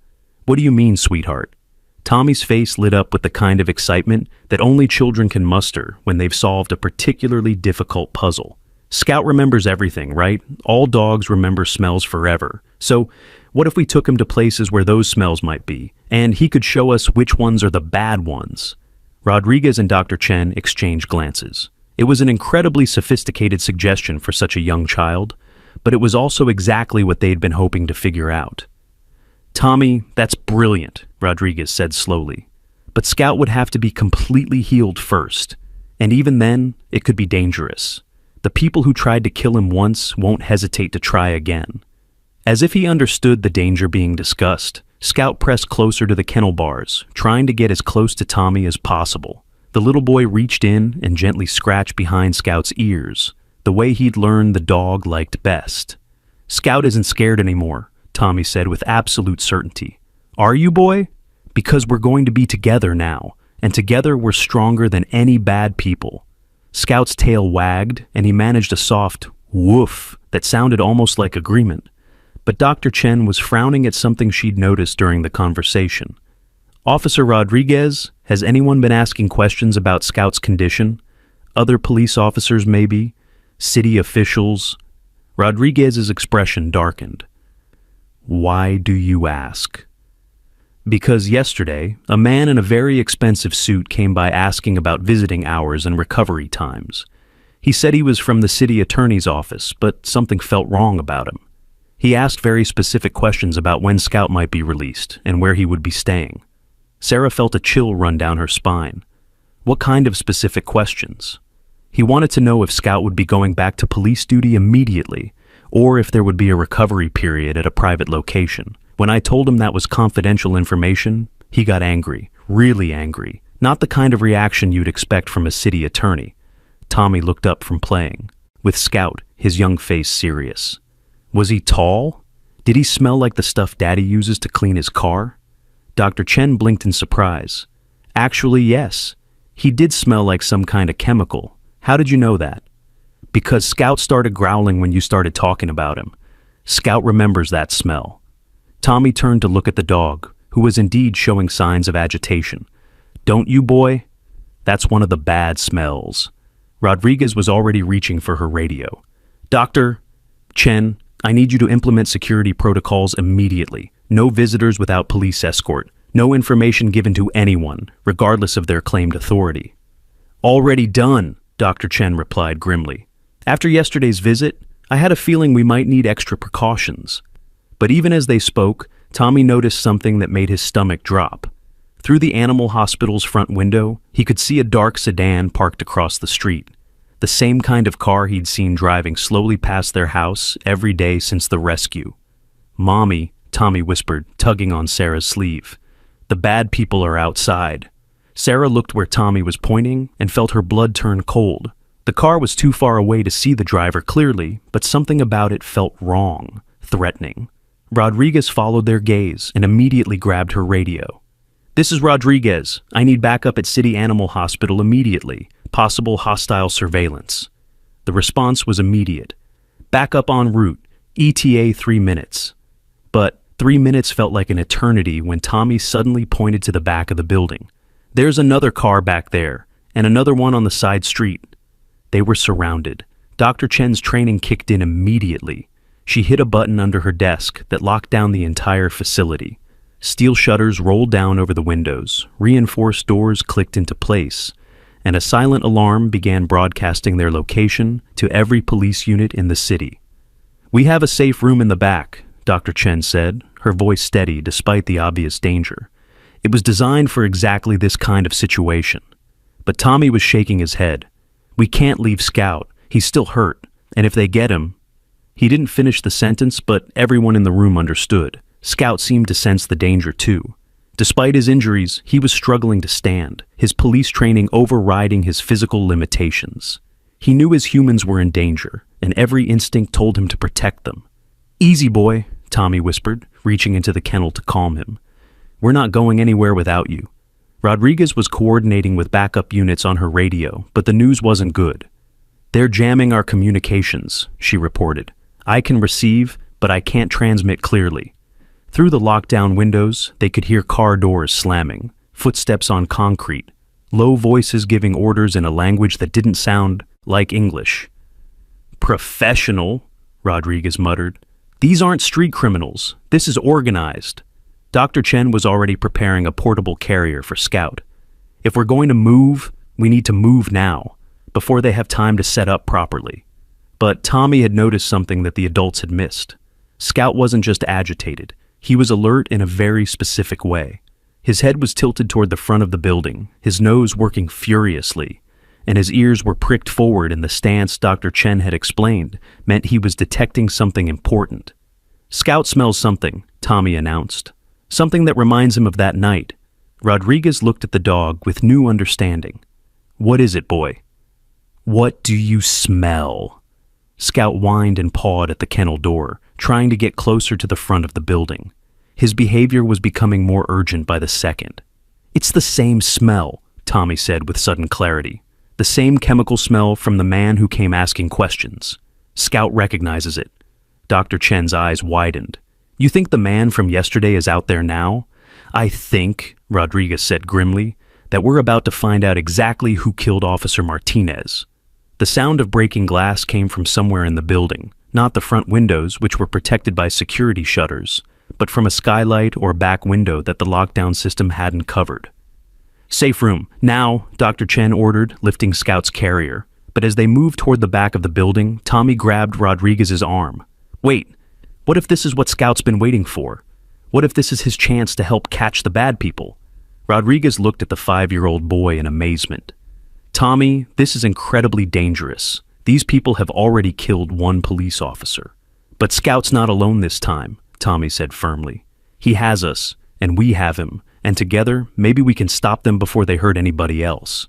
What do you mean, sweetheart? Tommy's face lit up with the kind of excitement that only children can muster when they've solved a particularly difficult puzzle. Scout remembers everything, right? All dogs remember smells forever. So what if we took him to places where those smells might be, and he could show us which ones are the bad ones? Rodriguez and Dr. Chen exchanged glances. It was an incredibly sophisticated suggestion for such a young child, but it was also exactly what they'd been hoping to figure out. Tommy, that's brilliant, Rodriguez said slowly. But Scout would have to be completely healed first, and even then, it could be dangerous. The people who tried to kill him once won't hesitate to try again. As if he understood the danger being discussed, Scout pressed closer to the kennel bars, trying to get as close to Tommy as possible. The little boy reached in and gently scratched behind Scout's ears, the way he'd learned the dog liked best. Scout isn't scared anymore, Tommy said with absolute certainty. Are you, boy? Because we're going to be together now, and together we're stronger than any bad people. Scout's tail wagged, and he managed a soft woof that sounded almost like agreement. But Dr. Chen was frowning at something she'd noticed during the conversation. Officer Rodriguez, has anyone been asking questions about Scout's condition? Other police officers, maybe? City officials? Rodriguez's expression darkened. Why do you ask? Because yesterday, a man in a very expensive suit came by asking about visiting hours and recovery times. He said he was from the city attorney's office, but something felt wrong about him. He asked very specific questions about when Scout might be released and where he would be staying. Sarah felt a chill run down her spine. What kind of specific questions? He wanted to know if Scout would be going back to police duty immediately, or if there would be a recovery period at a private location. When I told him that was confidential information, he got angry, really angry, not the kind of reaction you'd expect from a city attorney. Tommy looked up from playing, with Scout, his young face serious. Was he tall? Did he smell like the stuff Daddy uses to clean his car? Dr. Chen blinked in surprise. Actually, yes. He did smell like some kind of chemical. How did you know that? Because Scout started growling when you started talking about him. Scout remembers that smell. Tommy turned to look at the dog, who was indeed showing signs of agitation. Don't you, boy? That's one of the bad smells. Rodriguez was already reaching for her radio. Dr. Chen, I need you to implement security protocols immediately. No visitors without police escort. No information given to anyone, regardless of their claimed authority. Already done, Dr. Chen replied grimly. After yesterday's visit, I had a feeling we might need extra precautions. But even as they spoke, Tommy noticed something that made his stomach drop. Through the animal hospital's front window, he could see a dark sedan parked across the street. The same kind of car he'd seen driving slowly past their house every day since the rescue. Mommy, Tommy whispered, tugging on Sarah's sleeve. The bad people are outside. Sarah looked where Tommy was pointing and felt her blood turn cold. The car was too far away to see the driver clearly, but something about it felt wrong, threatening. Rodriguez followed their gaze and immediately grabbed her radio. This is Rodriguez. I need backup at City Animal Hospital immediately. Possible hostile surveillance. The response was immediate. Backup en route. ETA 3 minutes. But 3 minutes felt like an eternity when Tommy suddenly pointed to the back of the building. There's another car back there, and another one on the side street. They were surrounded. Dr. Chen's training kicked in immediately. She hit a button under her desk that locked down the entire facility. Steel shutters rolled down over the windows, reinforced doors clicked into place, and a silent alarm began broadcasting their location to every police unit in the city. We have a safe room in the back, Dr. Chen said, her voice steady despite the obvious danger. It was designed for exactly this kind of situation. But Tommy was shaking his head. We can't leave Scout. He's still hurt, and if they get him... He didn't finish the sentence, but everyone in the room understood. Scout seemed to sense the danger too. Despite his injuries, he was struggling to stand, his police training overriding his physical limitations. He knew his humans were in danger, and every instinct told him to protect them. Easy, boy, Tommy whispered, reaching into the kennel to calm him. We're not going anywhere without you. Rodriguez was coordinating with backup units on her radio, but the news wasn't good. They're jamming our communications, she reported. I can receive, but I can't transmit clearly. Through the lockdown windows, they could hear car doors slamming, footsteps on concrete, low voices giving orders in a language that didn't sound like English. Professional, Rodriguez muttered. These aren't street criminals. This is organized. Dr. Chen was already preparing a portable carrier for Scout. If we're going to move, we need to move now, before they have time to set up properly. But Tommy had noticed something that the adults had missed. Scout wasn't just agitated. He was alert in a very specific way. His head was tilted toward the front of the building, his nose working furiously, and his ears were pricked forward in the stance Dr. Chen had explained meant he was detecting something important. Scout smells something, Tommy announced. Something that reminds him of that night. Rodriguez looked at the dog with new understanding. What is it, boy? What do you smell? Scout whined and pawed at the kennel door, trying to get closer to the front of the building. His behavior was becoming more urgent by the second. It's the same smell, Tommy said with sudden clarity. The same chemical smell from the man who came asking questions. Scout recognizes it. Dr. Chen's eyes widened. You think the man from yesterday is out there now? I think, Rodriguez said grimly, that we're about to find out exactly who killed Officer Martinez. The sound of breaking glass came from somewhere in the building, not the front windows, which were protected by security shutters, but from a skylight or back window that the lockdown system hadn't covered. "Safe room, now," Dr. Chen ordered, lifting Scout's carrier. But as they moved toward the back of the building, Tommy grabbed Rodriguez's arm. "Wait, what if this is what Scout's been waiting for? What if this is his chance to help catch the bad people?" Rodriguez looked at the 5-year-old boy in amazement. "Tommy, this is incredibly dangerous. These people have already killed one police officer. But Scout's not alone this time," Tommy said firmly. "He has us, and we have him, and together, maybe we can stop them before they hurt anybody else."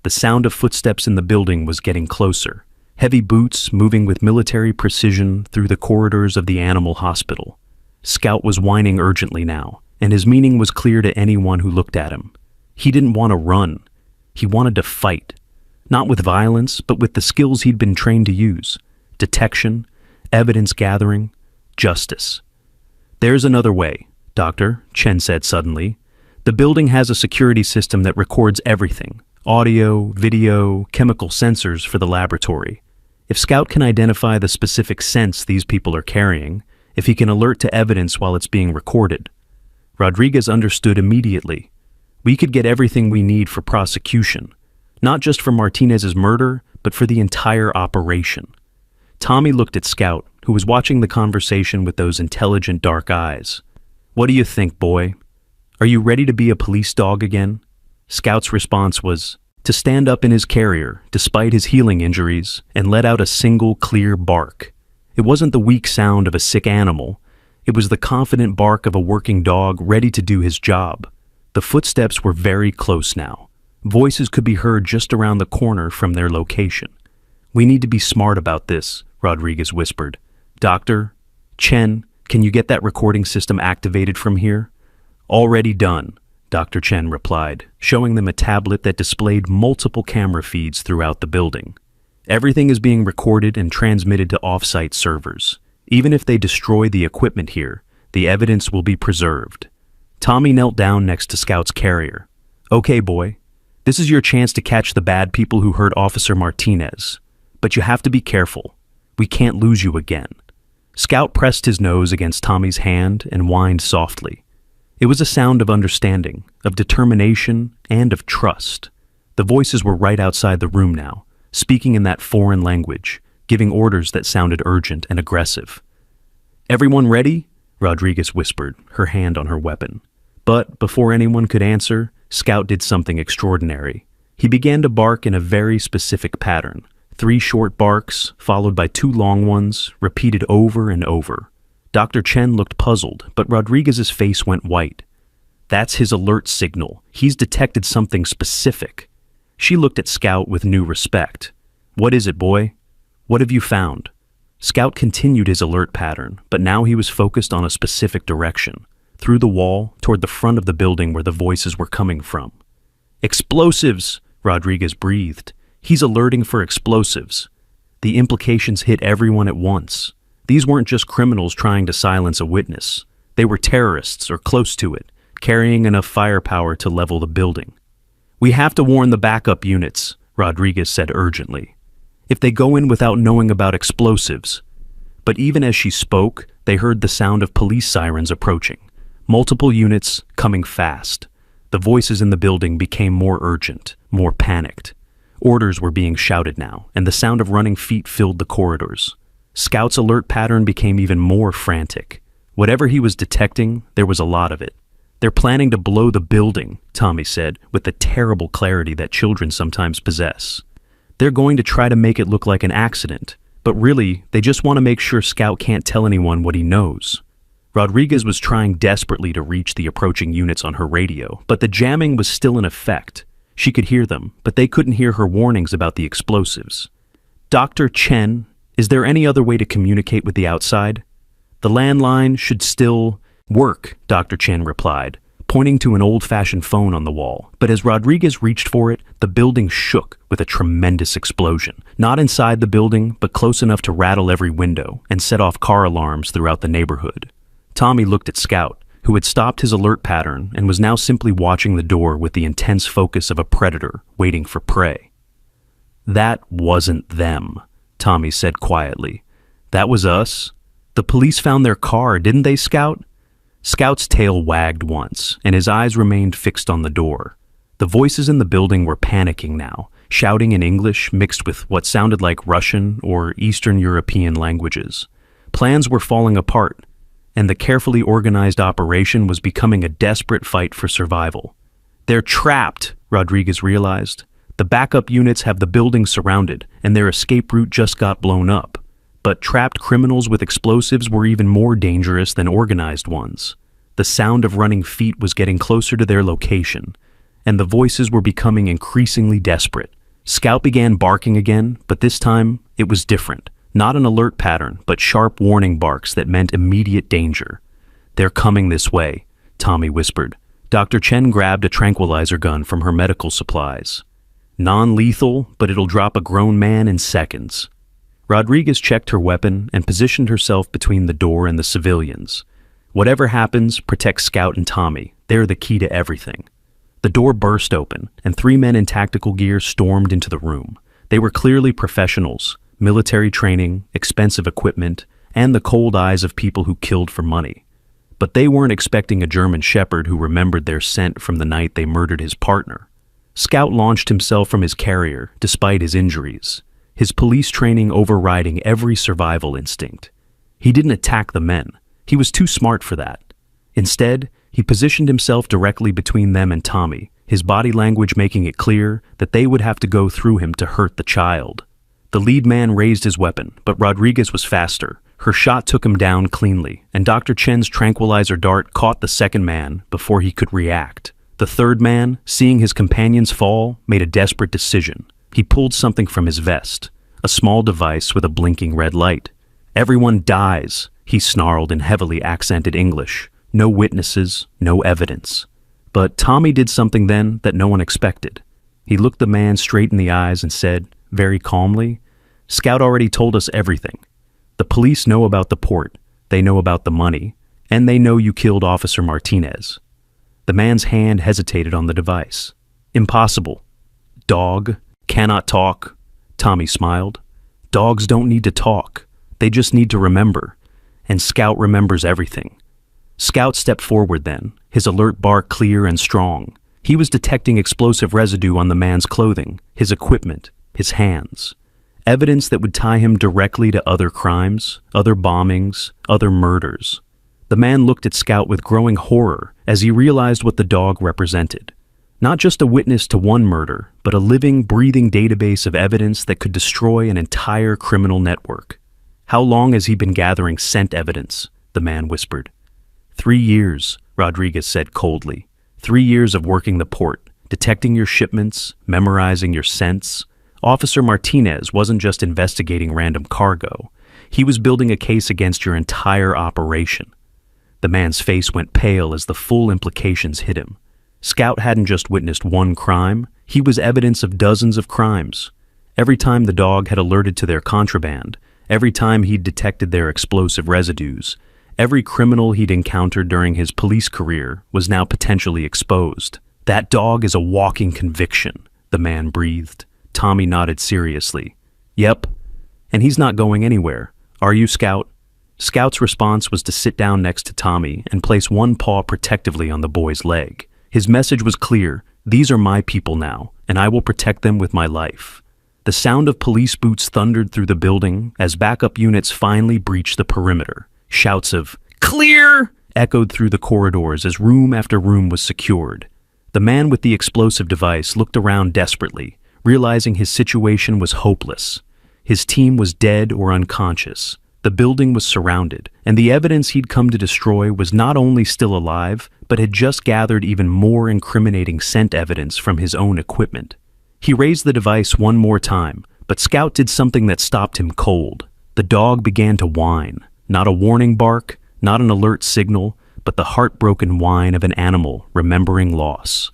The sound of footsteps in the building was getting closer, heavy boots moving with military precision through the corridors of the animal hospital. Scout was whining urgently now, and his meaning was clear to anyone who looked at him. He didn't want to run. He wanted to fight. Not with violence, but with the skills he'd been trained to use. Detection, evidence gathering, justice. "There's another way, Doctor," Chen said suddenly. "The building has a security system that records everything. Audio, video, chemical sensors for the laboratory. If Scout can identify the specific scents these people are carrying, if he can alert to evidence while it's being recorded." Rodriguez understood immediately. "We could get everything we need for prosecution, not just for Martinez's murder, but for the entire operation." Tommy looked at Scout, who was watching the conversation with those intelligent dark eyes. "What do you think, boy? Are you ready to be a police dog again?" Scout's response was to stand up in his carrier, despite his healing injuries, and let out a single clear bark. It wasn't the weak sound of a sick animal. It was the confident bark of a working dog ready to do his job. The footsteps were very close now. Voices could be heard just around the corner from their location. "We need to be smart about this," Rodriguez whispered. "Doctor, Chen, can you get that recording system activated from here?" "Already done," Dr. Chen replied, showing them a tablet that displayed multiple camera feeds throughout the building. "Everything is being recorded and transmitted to off-site servers. Even if they destroy the equipment here, the evidence will be preserved." Tommy knelt down next to Scout's carrier. "Okay, boy. This is your chance to catch the bad people who hurt Officer Martinez. But you have to be careful. We can't lose you again." Scout pressed his nose against Tommy's hand and whined softly. It was a sound of understanding, of determination, and of trust. The voices were right outside the room now, speaking in that foreign language, giving orders that sounded urgent and aggressive. "Everyone ready?" Rodriguez whispered, her hand on her weapon. But before anyone could answer, Scout did something extraordinary. He began to bark in a very specific pattern. 3 short barks, followed by 2 long ones, repeated over and over. Dr. Chen looked puzzled, but Rodriguez's face went white. "That's his alert signal. He's detected something specific." She looked at Scout with new respect. "What is it, boy? What have you found?" Scout continued his alert pattern, but now he was focused on a specific direction, through the wall, toward the front of the building where the voices were coming from. "Explosives!" Rodriguez breathed. "He's alerting for explosives." The implications hit everyone at once. These weren't just criminals trying to silence a witness. They were terrorists, or close to it, carrying enough firepower to level the building. "We have to warn the backup units," Rodriguez said urgently. "If they go in without knowing about explosives." But even as she spoke, they heard the sound of police sirens approaching. Multiple units coming fast. The voices in the building became more urgent, more panicked. Orders were being shouted now, and the sound of running feet filled the corridors. Scout's alert pattern became even more frantic. Whatever he was detecting, there was a lot of it. "They're planning to blow the building," Tommy said, with the terrible clarity that children sometimes possess. "They're going to try to make it look like an accident, but really, they just want to make sure Scout can't tell anyone what he knows." Rodriguez was trying desperately to reach the approaching units on her radio, but the jamming was still in effect. She could hear them, but they couldn't hear her warnings about the explosives. "Dr. Chen, is there any other way to communicate with the outside?" "The landline should still work," Dr. Chen replied, pointing to an old-fashioned phone on the wall. But as Rodriguez reached for it, the building shook with a tremendous explosion. Not inside the building, but close enough to rattle every window and set off car alarms throughout the neighborhood. Tommy looked at Scout, who had stopped his alert pattern and was now simply watching the door with the intense focus of a predator waiting for prey. "That wasn't them," Tommy said quietly. "That was us. The police found their car, didn't they, Scout? Scout's tail wagged once, and his eyes remained fixed on the door. The voices in the building were panicking now, shouting in English mixed with what sounded like Russian or Eastern European languages. Plans were falling apart, and the carefully organized operation was becoming a desperate fight for survival. "They're trapped," Rodriguez realized. "The backup units have the building surrounded, and their escape route just got blown up." But trapped criminals with explosives were even more dangerous than organized ones. The sound of running feet was getting closer to their location, and the voices were becoming increasingly desperate. Scout began barking again, but this time it was different. Not an alert pattern, but sharp warning barks that meant immediate danger. "They're coming this way," Tommy whispered. Dr. Chen grabbed a tranquilizer gun from her medical supplies. "Non-lethal, but it'll drop a grown man in seconds." Rodriguez checked her weapon and positioned herself between the door and the civilians. "Whatever happens, protect Scout and Tommy. They're the key to everything." The door burst open, and 3 men in tactical gear stormed into the room. They were clearly professionals, military training, expensive equipment, and the cold eyes of people who killed for money. But they weren't expecting a German shepherd who remembered their scent from the night they murdered his partner. Scout launched himself from his carrier, despite his injuries, his police training overriding every survival instinct. He didn't attack the men. He was too smart for that. Instead, he positioned himself directly between them and Tommy, his body language making it clear that they would have to go through him to hurt the child. The lead man raised his weapon, but Rodriguez was faster. Her shot took him down cleanly, and Dr. Chen's tranquilizer dart caught the second man before he could react. The third man, seeing his companions fall, made a desperate decision. He pulled something from his vest, a small device with a blinking red light. "Everyone dies," he snarled in heavily accented English. "No witnesses, no evidence." But Tommy did something then that no one expected. He looked the man straight in the eyes and said, very calmly, "Scout already told us everything. The police know about the port, they know about the money, and they know you killed Officer Martinez." The man's hand hesitated on the device. "Impossible. Dog cannot talk." Tommy smiled. "Dogs don't need to talk. They just need to remember. And Scout remembers everything." Scout stepped forward then, his alert bark clear and strong. He was detecting explosive residue on the man's clothing, his equipment, his hands. Evidence that would tie him directly to other crimes, other bombings, other murders. The man looked at Scout with growing horror as he realized what the dog represented. Not just a witness to one murder, but a living, breathing database of evidence that could destroy an entire criminal network. "How long has he been gathering scent evidence?" the man whispered. 3 years, Rodriguez said coldly. 3 years of working the port, detecting your shipments, memorizing your scents. Officer Martinez wasn't just investigating random cargo. He was building a case against your entire operation. The man's face went pale as the full implications hit him. Scout hadn't just witnessed one crime, he was evidence of dozens of crimes. Every time the dog had alerted to their contraband, every time he'd detected their explosive residues, every criminal he'd encountered during his police career was now potentially exposed. "That dog is a walking conviction," the man breathed. Tommy nodded seriously. "Yep. And he's not going anywhere. Are you, Scout?" Scout's response was to sit down next to Tommy and place one paw protectively on the boy's leg. His message was clear: "These are my people now, and I will protect them with my life." The sound of police boots thundered through the building as backup units finally breached the perimeter. Shouts of "Clear!" echoed through the corridors as room after room was secured. The man with the explosive device looked around desperately, realizing his situation was hopeless. His team was dead or unconscious. The building was surrounded, and the evidence he'd come to destroy was not only still alive, but had just gathered even more incriminating scent evidence from his own equipment. He raised the device one more time, but Scout did something that stopped him cold. The dog began to whine. Not a warning bark, not an alert signal, but the heartbroken whine of an animal remembering loss.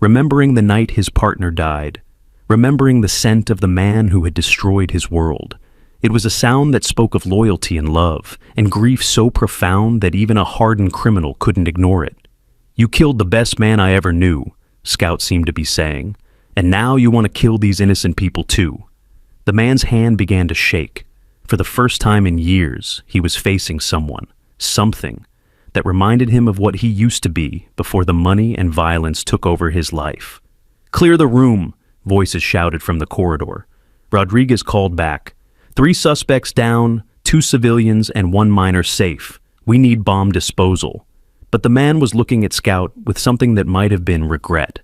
Remembering the night his partner died. Remembering the scent of the man who had destroyed his world. It was a sound that spoke of loyalty and love, and grief so profound that even a hardened criminal couldn't ignore it. "You killed the best man I ever knew," Scout seemed to be saying, "and now you want to kill these innocent people too." The man's hand began to shake. For the first time in years, he was facing someone, something, that reminded him of what he used to be before the money and violence took over his life. "Clear the room," voices shouted from the corridor. Rodriguez called back. "3 suspects down, 2 civilians, and 1 minor safe. We need bomb disposal." But the man was looking at Scout with something that might have been regret.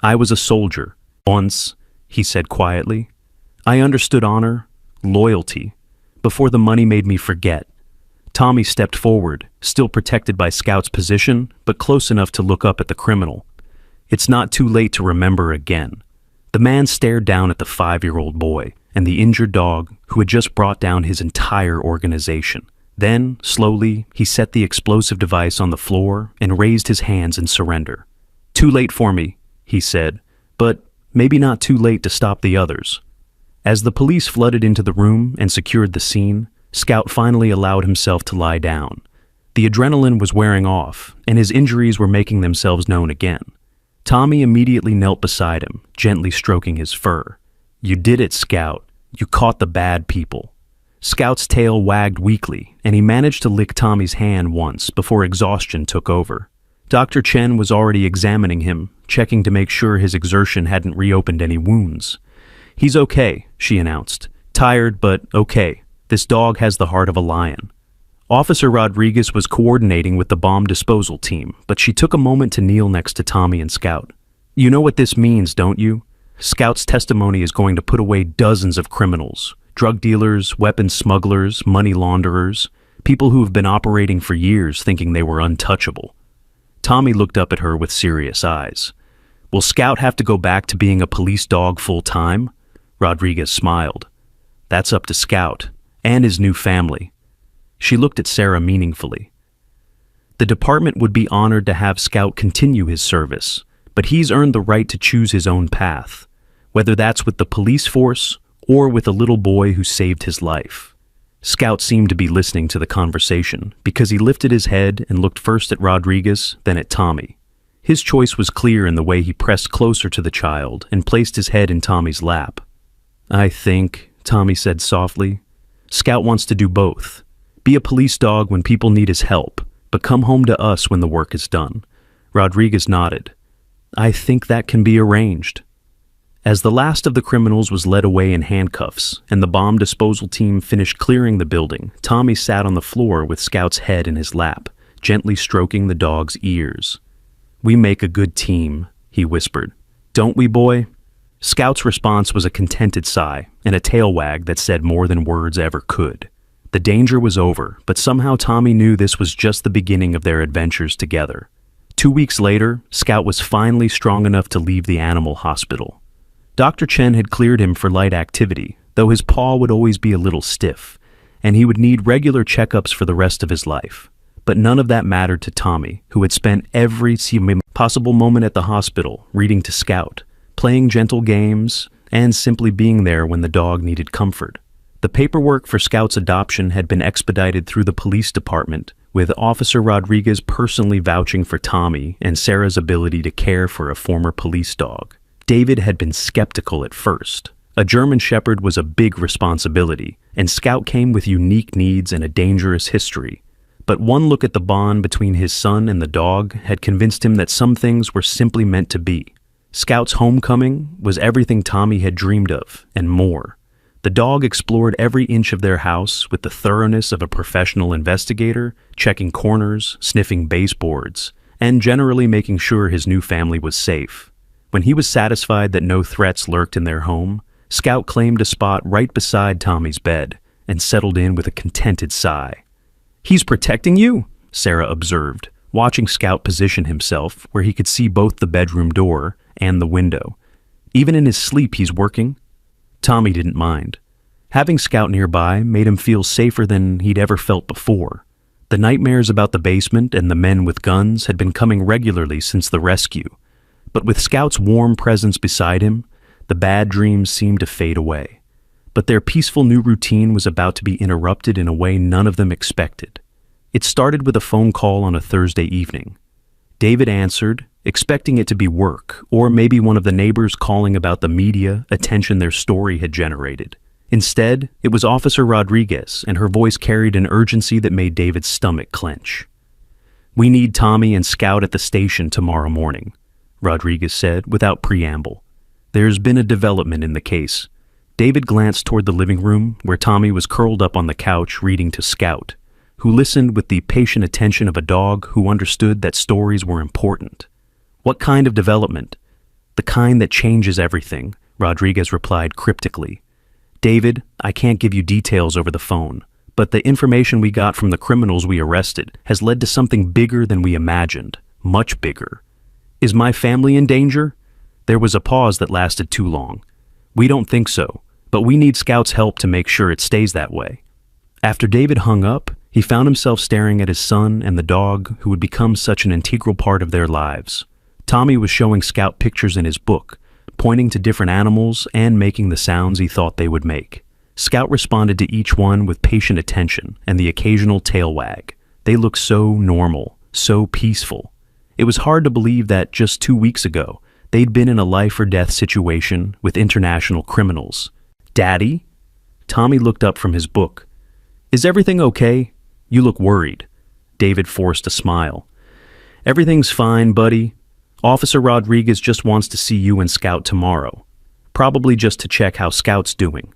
"I was a soldier. Once," he said quietly. "I understood honor, loyalty, before the money made me forget." Tommy stepped forward, still protected by Scout's position, but close enough to look up at the criminal. "It's not too late to remember again." The man stared down at the 5-year-old boy and the injured dog who had just brought down his entire organization. Then, slowly, he set the explosive device on the floor and raised his hands in surrender. "Too late for me," he said, "but maybe not too late to stop the others." As the police flooded into the room and secured the scene, Scout finally allowed himself to lie down. The adrenaline was wearing off, and his injuries were making themselves known again. Tommy immediately knelt beside him, gently stroking his fur. "You did it, Scout. You caught the bad people." Scout's tail wagged weakly, and he managed to lick Tommy's hand once before exhaustion took over. Dr. Chen was already examining him, checking to make sure his exertion hadn't reopened any wounds. "He's okay," she announced. "Tired, but okay. This dog has the heart of a lion." Officer Rodriguez was coordinating with the bomb disposal team, but she took a moment to kneel next to Tommy and Scout. "You know what this means, don't you? Scout's testimony is going to put away dozens of criminals. Drug dealers, weapons smugglers, money launderers, people who have been operating for years thinking they were untouchable." Tommy looked up at her with serious eyes. "Will Scout have to go back to being a police dog full-time?" Rodriguez smiled. "That's up to Scout and his new family." She looked at Sarah meaningfully. "The department would be honored to have Scout continue his service, but he's earned the right to choose his own path, whether that's with the police force or with a little boy who saved his life." Scout seemed to be listening to the conversation because he lifted his head and looked first at Rodriguez, then at Tommy. His choice was clear in the way he pressed closer to the child and placed his head in Tommy's lap. "I think," Tommy said softly, "Scout wants to do both. Be a police dog when people need his help, but come home to us when the work is done." Rodriguez nodded. "I think that can be arranged." As the last of the criminals was led away in handcuffs and the bomb disposal team finished clearing the building, Tommy sat on the floor with Scout's head in his lap, gently stroking the dog's ears. "We make a good team," he whispered. "Don't we, boy?" Scout's response was a contented sigh and a tail wag that said more than words ever could. The danger was over, but somehow Tommy knew this was just the beginning of their adventures together. 2 weeks later, Scout was finally strong enough to leave the animal hospital. Dr. Chen had cleared him for light activity, though his paw would always be a little stiff, and he would need regular checkups for the rest of his life. But none of that mattered to Tommy, who had spent every possible moment at the hospital reading to Scout, playing gentle games, and simply being there when the dog needed comfort. The paperwork for Scout's adoption had been expedited through the police department, with Officer Rodriguez personally vouching for Tommy and Sarah's ability to care for a former police dog. David had been skeptical at first. A German Shepherd was a big responsibility, and Scout came with unique needs and a dangerous history. But one look at the bond between his son and the dog had convinced him that some things were simply meant to be. Scout's homecoming was everything Tommy had dreamed of, and more. The dog explored every inch of their house with the thoroughness of a professional investigator, checking corners, sniffing baseboards, and generally making sure his new family was safe. When he was satisfied that no threats lurked in their home, Scout claimed a spot right beside Tommy's bed and settled in with a contented sigh. "He's protecting you," Sarah observed, watching Scout position himself where he could see both the bedroom door and the window. "Even in his sleep he's working." Tommy didn't mind. Having Scout nearby made him feel safer than he'd ever felt before. The nightmares about the basement and the men with guns had been coming regularly since the rescue, but with Scout's warm presence beside him, the bad dreams seemed to fade away. But their peaceful new routine was about to be interrupted in a way none of them expected. It started with a phone call on a Thursday evening. David answered, expecting it to be work, or maybe one of the neighbors calling about the media attention their story had generated. Instead, it was Officer Rodriguez, and her voice carried an urgency that made David's stomach clench. "We need Tommy and Scout at the station tomorrow morning," Rodriguez said without preamble. "There's been a development in the case." David glanced toward the living room where Tommy was curled up on the couch reading to Scout, who listened with the patient attention of a dog who understood that stories were important. "What kind of development?" "The kind that changes everything," Rodriguez replied cryptically. "David, I can't give you details over the phone, but the information we got from the criminals we arrested has led to something bigger than we imagined, much bigger." "Is my family in danger?" There was a pause that lasted too long. "We don't think so, but we need Scout's help to make sure it stays that way." After David hung up, he found himself staring at his son and the dog who would become such an integral part of their lives. Tommy was showing Scout pictures in his book, pointing to different animals and making the sounds he thought they would make. Scout responded to each one with patient attention and the occasional tail wag. They looked so normal, so peaceful. It was hard to believe that just 2 weeks ago, they'd been in a life-or-death situation with international criminals. "Daddy?" Tommy looked up from his book. "Is everything okay? You look worried." David forced a smile. "Everything's fine, buddy. Officer Rodriguez just wants to see you and Scout tomorrow. Probably just to check how Scout's doing."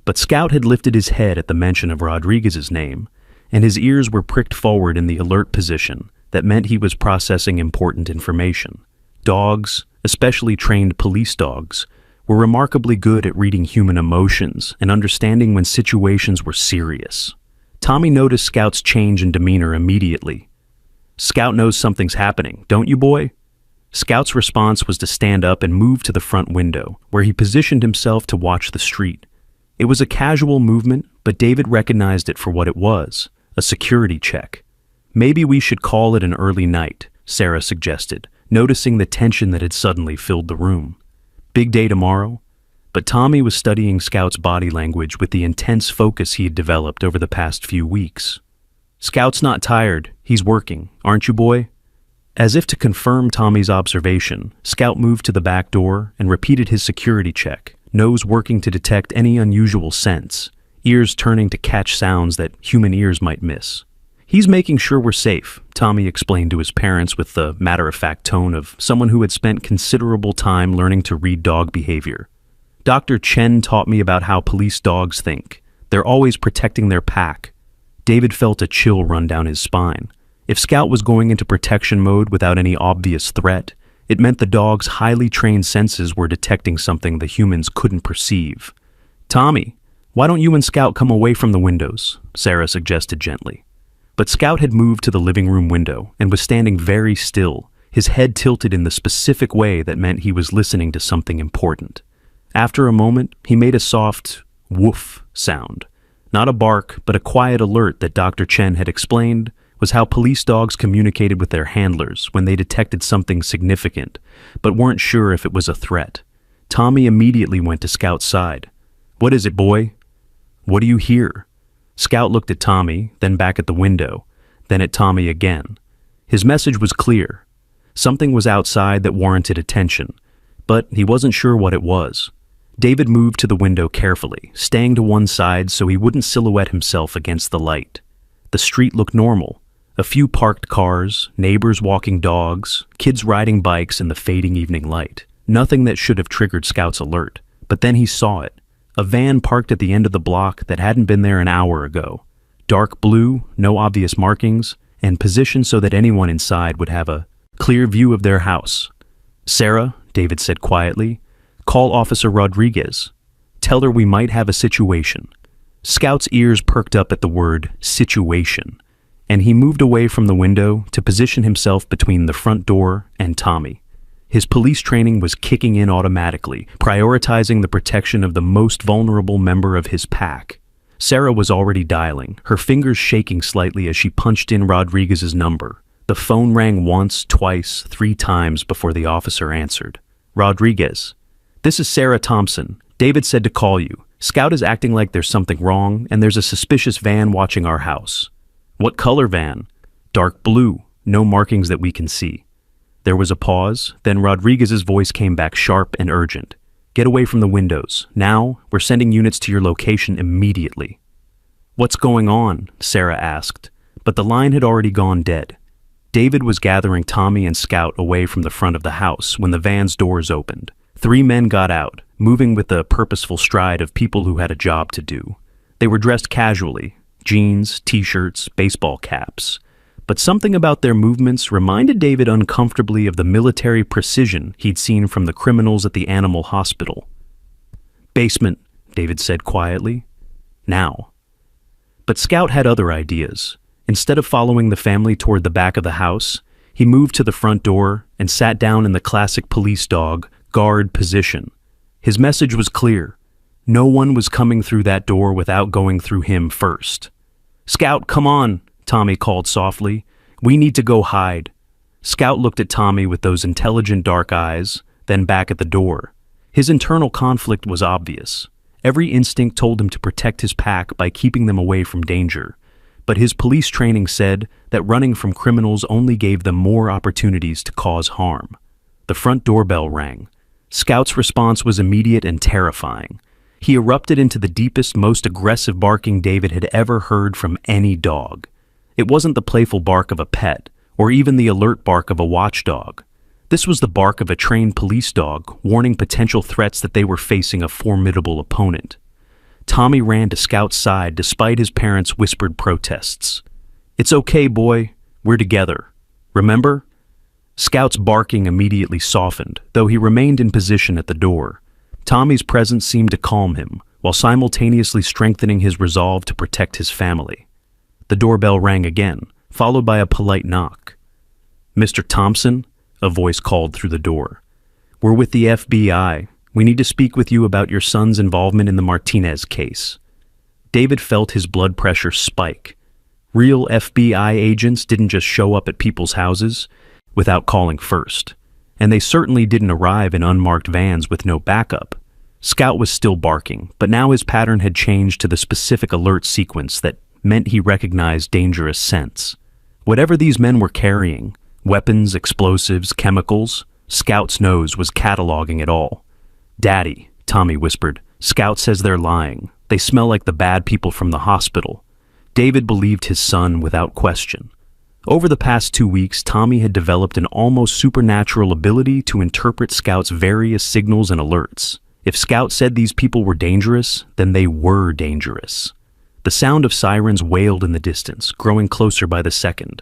But Scout had lifted his head at the mention of Rodriguez's name, and his ears were pricked forward in the alert position that meant he was processing important information. Dogs, especially trained police dogs, were remarkably good at reading human emotions and understanding when situations were serious. Tommy noticed Scout's change in demeanor immediately. "Scout knows something's happening, don't you, boy?" Scout's response was to stand up and move to the front window, where he positioned himself to watch the street. It was a casual movement, but David recognized it for what it was, a security check. "Maybe we should call it an early night," Sarah suggested, noticing the tension that had suddenly filled the room. "Big day tomorrow?" But Tommy was studying Scout's body language with the intense focus he had developed over the past few weeks. "Scout's not tired. He's working, aren't you, boy?" As if to confirm Tommy's observation, Scout moved to the back door and repeated his security check, nose working to detect any unusual scents, ears turning to catch sounds that human ears might miss. "He's making sure we're safe," Tommy explained to his parents with the matter-of-fact tone of someone who had spent considerable time learning to read dog behavior. "Dr. Chen taught me about how police dogs think. They're always protecting their pack." David felt a chill run down his spine. If Scout was going into protection mode without any obvious threat, it meant the dog's highly trained senses were detecting something the humans couldn't perceive. "Tommy, why don't you and Scout come away from the windows?" Sarah suggested gently. But Scout had moved to the living room window and was standing very still, his head tilted in the specific way that meant he was listening to something important. After a moment, he made a soft woof sound. Not a bark, but a quiet alert that Dr. Chen had explained was how police dogs communicated with their handlers when they detected something significant, but weren't sure if it was a threat. Tommy immediately went to Scout's side. "What is it, boy?" "What do you hear?" Scout looked at Tommy, then back at the window, then at Tommy again. His message was clear. Something was outside that warranted attention, but he wasn't sure what it was. David moved to the window carefully, staying to one side so he wouldn't silhouette himself against the light. The street looked normal. A few parked cars, neighbors walking dogs, kids riding bikes in the fading evening light. Nothing that should have triggered Scout's alert. But then he saw it. A van parked at the end of the block that hadn't been there an hour ago. Dark blue, no obvious markings, and positioned so that anyone inside would have a clear view of their house. "Sarah," David said quietly, "call Officer Rodriguez. Tell her we might have a situation." Scout's ears perked up at the word situation, and he moved away from the window to position himself between the front door and Tommy. His police training was kicking in automatically, prioritizing the protection of the most vulnerable member of his pack. Sarah was already dialing, her fingers shaking slightly as she punched in Rodriguez's number. The phone rang once, twice, 3 times before the officer answered. "Rodriguez, this is Sarah Thompson. David said to call you. Scout is acting like there's something wrong, and there's a suspicious van watching our house." "What color van?" "Dark blue, no markings that we can see." There was a pause, then Rodriguez's voice came back sharp and urgent. "Get away from the windows. Now, we're sending units to your location immediately." "What's going on?" Sarah asked, but the line had already gone dead. David was gathering Tommy and Scout away from the front of the house when the van's doors opened. 3 men got out, moving with the purposeful stride of people who had a job to do. They were dressed casually, jeans, t-shirts, baseball caps. But something about their movements reminded David uncomfortably of the military precision he'd seen from the criminals at the animal hospital. "Basement," David said quietly. "Now." But Scout had other ideas. Instead of following the family toward the back of the house, he moved to the front door and sat down in the classic police dog, guard position. His message was clear. No one was coming through that door without going through him first. "Scout, come on," Tommy called softly. "We need to go hide." Scout looked at Tommy with those intelligent dark eyes, then back at the door. His internal conflict was obvious. Every instinct told him to protect his pack by keeping them away from danger. But his police training said that running from criminals only gave them more opportunities to cause harm. The front doorbell rang. Scout's response was immediate and terrifying. He erupted into the deepest, most aggressive barking David had ever heard from any dog. It wasn't the playful bark of a pet, or even the alert bark of a watchdog. This was the bark of a trained police dog, warning potential threats that they were facing a formidable opponent. Tommy ran to Scout's side despite his parents' whispered protests. "It's okay, boy. We're together. Remember?" Scout's barking immediately softened, though he remained in position at the door. Tommy's presence seemed to calm him, while simultaneously strengthening his resolve to protect his family. The doorbell rang again, followed by a polite knock. "Mr. Thompson?" a voice called through the door. "We're with the FBI. We need to speak with you about your son's involvement in the Martinez case." David felt his blood pressure spike. Real FBI agents didn't just show up at people's houses without calling first. And they certainly didn't arrive in unmarked vans with no backup. Scout was still barking, but now his pattern had changed to the specific alert sequence that meant he recognized dangerous scents. Whatever these men were carrying, weapons, explosives, chemicals, Scout's nose was cataloging it all. "Daddy," Tommy whispered, "Scout says they're lying. They smell like the bad people from the hospital." David believed his son without question. Over the past 2 weeks, Tommy had developed an almost supernatural ability to interpret Scout's various signals and alerts. If Scout said these people were dangerous, then they were dangerous. The sound of sirens wailed in the distance, growing closer by the second.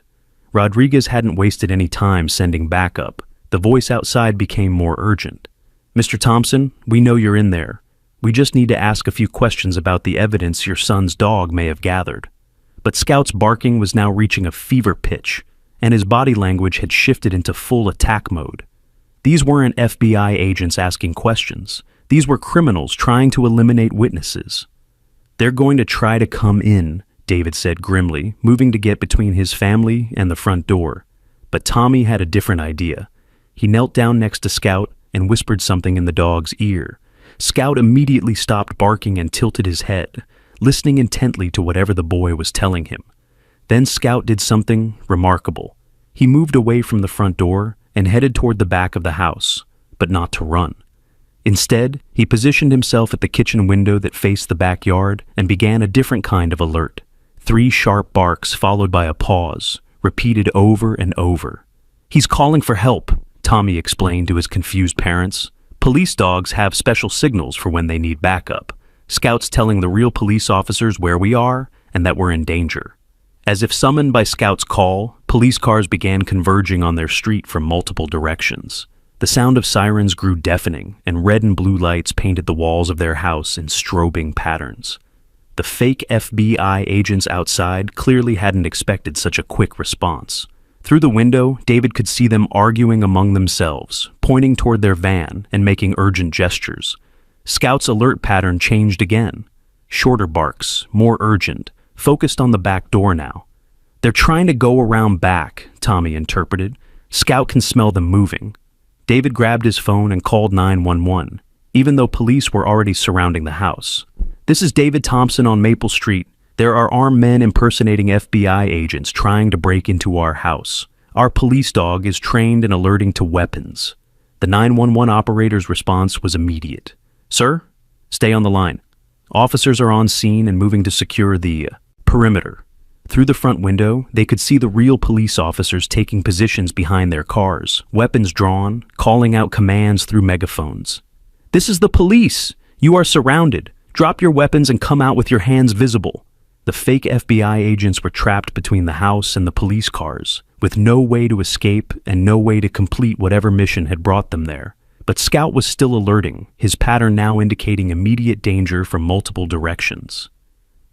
Rodriguez hadn't wasted any time sending backup. The voice outside became more urgent. "Mr. Thompson, we know you're in there. We just need to ask a few questions about the evidence your son's dog may have gathered." But Scout's barking was now reaching a fever pitch, and his body language had shifted into full attack mode. These weren't FBI agents asking questions. These were criminals trying to eliminate witnesses. "They're going to try to come in," David said grimly, moving to get between his family and the front door. But Tommy had a different idea. He knelt down next to Scout and whispered something in the dog's ear. Scout immediately stopped barking and tilted his head, listening intently to whatever the boy was telling him. Then Scout did something remarkable. He moved away from the front door and headed toward the back of the house, but not to run. Instead, he positioned himself at the kitchen window that faced the backyard and began a different kind of alert. 3 sharp barks followed by a pause, repeated over and over. "He's calling for help," Tommy explained to his confused parents. "Police dogs have special signals for when they need backup. Scout's telling the real police officers where we are and that we're in danger." As if summoned by Scout's call, police cars began converging on their street from multiple directions. The sound of sirens grew deafening, and red and blue lights painted the walls of their house in strobing patterns. The fake FBI agents outside clearly hadn't expected such a quick response. Through the window, David could see them arguing among themselves, pointing toward their van and making urgent gestures. Scout's alert pattern changed again. Shorter barks, more urgent, focused on the back door now. "They're trying to go around back," Tommy interpreted. "Scout can smell them moving." David grabbed his phone and called 911, even though police were already surrounding the house. "This is David Thompson on Maple Street. There are armed men impersonating FBI agents trying to break into our house. Our police dog is trained in alerting to weapons." The 911 operator's response was immediate. "Sir, stay on the line. Officers are on scene and moving to secure the perimeter." Through the front window, they could see the real police officers taking positions behind their cars, weapons drawn, calling out commands through megaphones. "This is the police! You are surrounded! Drop your weapons and come out with your hands visible!" The fake FBI agents were trapped between the house and the police cars, with no way to escape and no way to complete whatever mission had brought them there. But Scout was still alerting, his pattern now indicating immediate danger from multiple directions.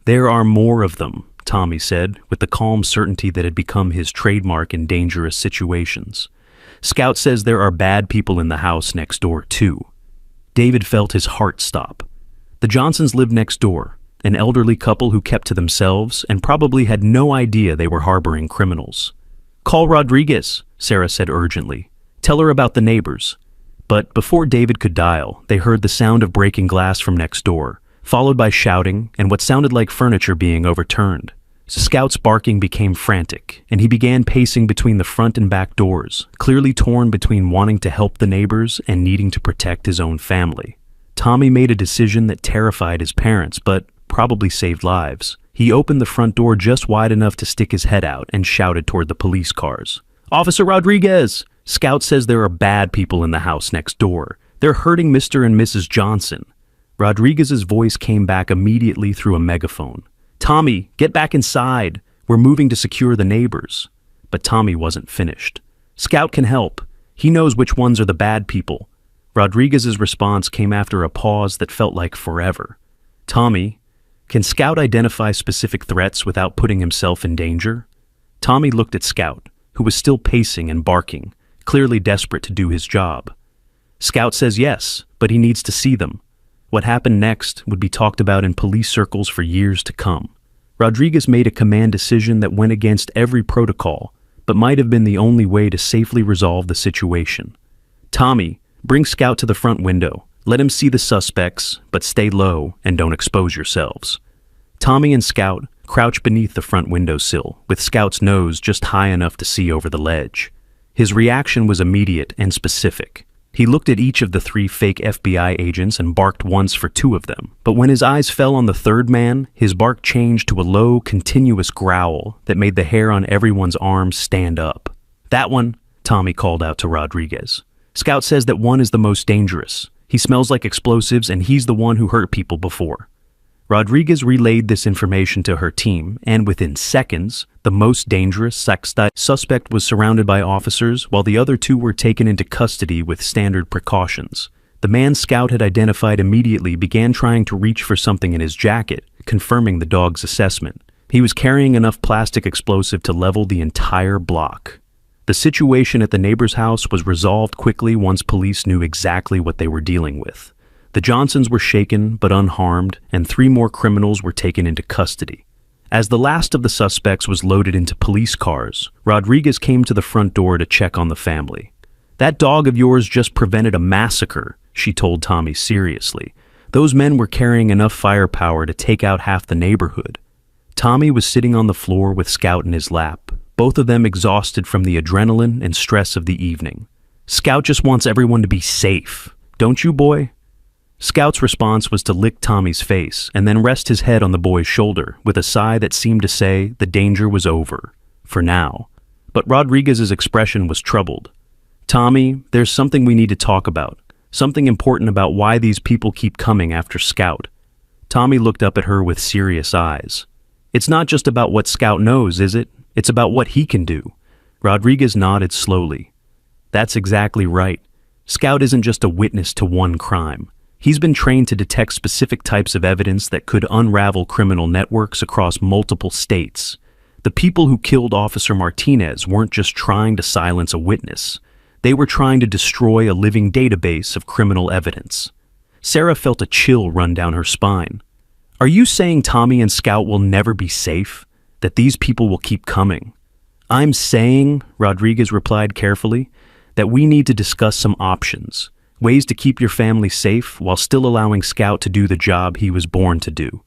"There are more of them," Tommy said, with the calm certainty that had become his trademark in dangerous situations. "Scout says there are bad people in the house next door, too." David felt his heart stop. The Johnsons lived next door, an elderly couple who kept to themselves and probably had no idea they were harboring criminals. "Call Rodriguez," Sarah said urgently. "Tell her about the neighbors." But before David could dial, they heard the sound of breaking glass from next door, followed by shouting and what sounded like furniture being overturned. Scout's barking became frantic, and he began pacing between the front and back doors, clearly torn between wanting to help the neighbors and needing to protect his own family. Tommy made a decision that terrified his parents, but probably saved lives. He opened the front door just wide enough to stick his head out and shouted toward the police cars. "Officer Rodriguez! Scout says there are bad people in the house next door. They're hurting Mr. and Mrs. Johnson." Rodriguez's voice came back immediately through a megaphone. "Tommy, get back inside. We're moving to secure the neighbors." But Tommy wasn't finished. "Scout can help. He knows which ones are the bad people." Rodriguez's response came after a pause that felt like forever. "Tommy, can Scout identify specific threats without putting himself in danger?" Tommy looked at Scout, who was still pacing and barking, clearly desperate to do his job. "Scout says yes, but he needs to see them." What happened next would be talked about in police circles for years to come. Rodriguez made a command decision that went against every protocol, but might have been the only way to safely resolve the situation. "Tommy, bring Scout to the front window. Let him see the suspects, but stay low and don't expose yourselves." Tommy and Scout crouched beneath the front windowsill, with Scout's nose just high enough to see over the ledge. His reaction was immediate and specific. He looked at each of the 3 fake FBI agents and barked once for 2 of them. But when his eyes fell on the third man, his bark changed to a low, continuous growl that made the hair on everyone's arms stand up. "That one," Tommy called out to Rodriguez. "Scout says that one is the most dangerous. He smells like explosives and he's the one who hurt people before." Rodriguez relayed this information to her team, and within seconds, the most dangerous suspect was surrounded by officers while the other 2 were taken into custody with standard precautions. The man Scout had identified immediately began trying to reach for something in his jacket, confirming the dog's assessment. He was carrying enough plastic explosive to level the entire block. The situation at the neighbor's house was resolved quickly once police knew exactly what they were dealing with. The Johnsons were shaken but unharmed, and 3 more criminals were taken into custody. As the last of the suspects was loaded into police cars, Rodriguez came to the front door to check on the family. "That dog of yours just prevented a massacre," she told Tommy seriously. "Those men were carrying enough firepower to take out half the neighborhood." Tommy was sitting on the floor with Scout in his lap, both of them exhausted from the adrenaline and stress of the evening. "Scout just wants everyone to be safe. Don't you, boy?" Scout's response was to lick Tommy's face and then rest his head on the boy's shoulder with a sigh that seemed to say the danger was over, for now. But Rodriguez's expression was troubled. "Tommy, there's something we need to talk about. Something important about why these people keep coming after Scout." Tommy looked up at her with serious eyes. "It's not just about what Scout knows, is it? It's about what he can do." Rodriguez nodded slowly. "That's exactly right. Scout isn't just a witness to one crime. He's been trained to detect specific types of evidence that could unravel criminal networks across multiple states. The people who killed Officer Martinez weren't just trying to silence a witness. They were trying to destroy a living database of criminal evidence." Sarah felt a chill run down her spine. "Are you saying Tommy and Scout will never be safe? That these people will keep coming?" "I'm saying," Rodriguez replied carefully, "that we need to discuss some options. Ways to keep your family safe while still allowing Scout to do the job he was born to do."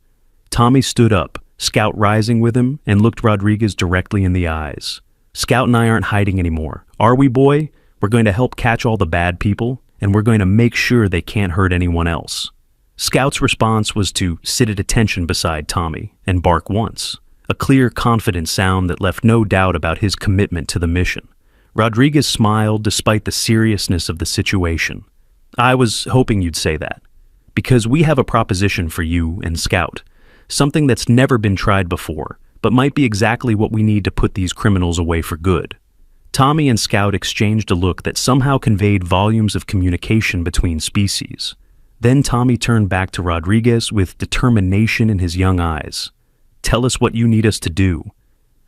Tommy stood up, Scout rising with him, and looked Rodriguez directly in the eyes. "Scout and I aren't hiding anymore, are we, boy? We're going to help catch all the bad people, and we're going to make sure they can't hurt anyone else." Scout's response was to sit at attention beside Tommy and bark once. a clear, confident sound that left no doubt about his commitment to the mission. Rodriguez smiled despite the seriousness of the situation. "I was hoping you'd say that, because we have a proposition for you and Scout, something that's never been tried before, but might be exactly what we need to put these criminals away for good." Tommy and Scout exchanged a look that somehow conveyed volumes of communication between species. Then Tommy turned back to Rodriguez with determination in his young eyes. "Tell us what you need us to do."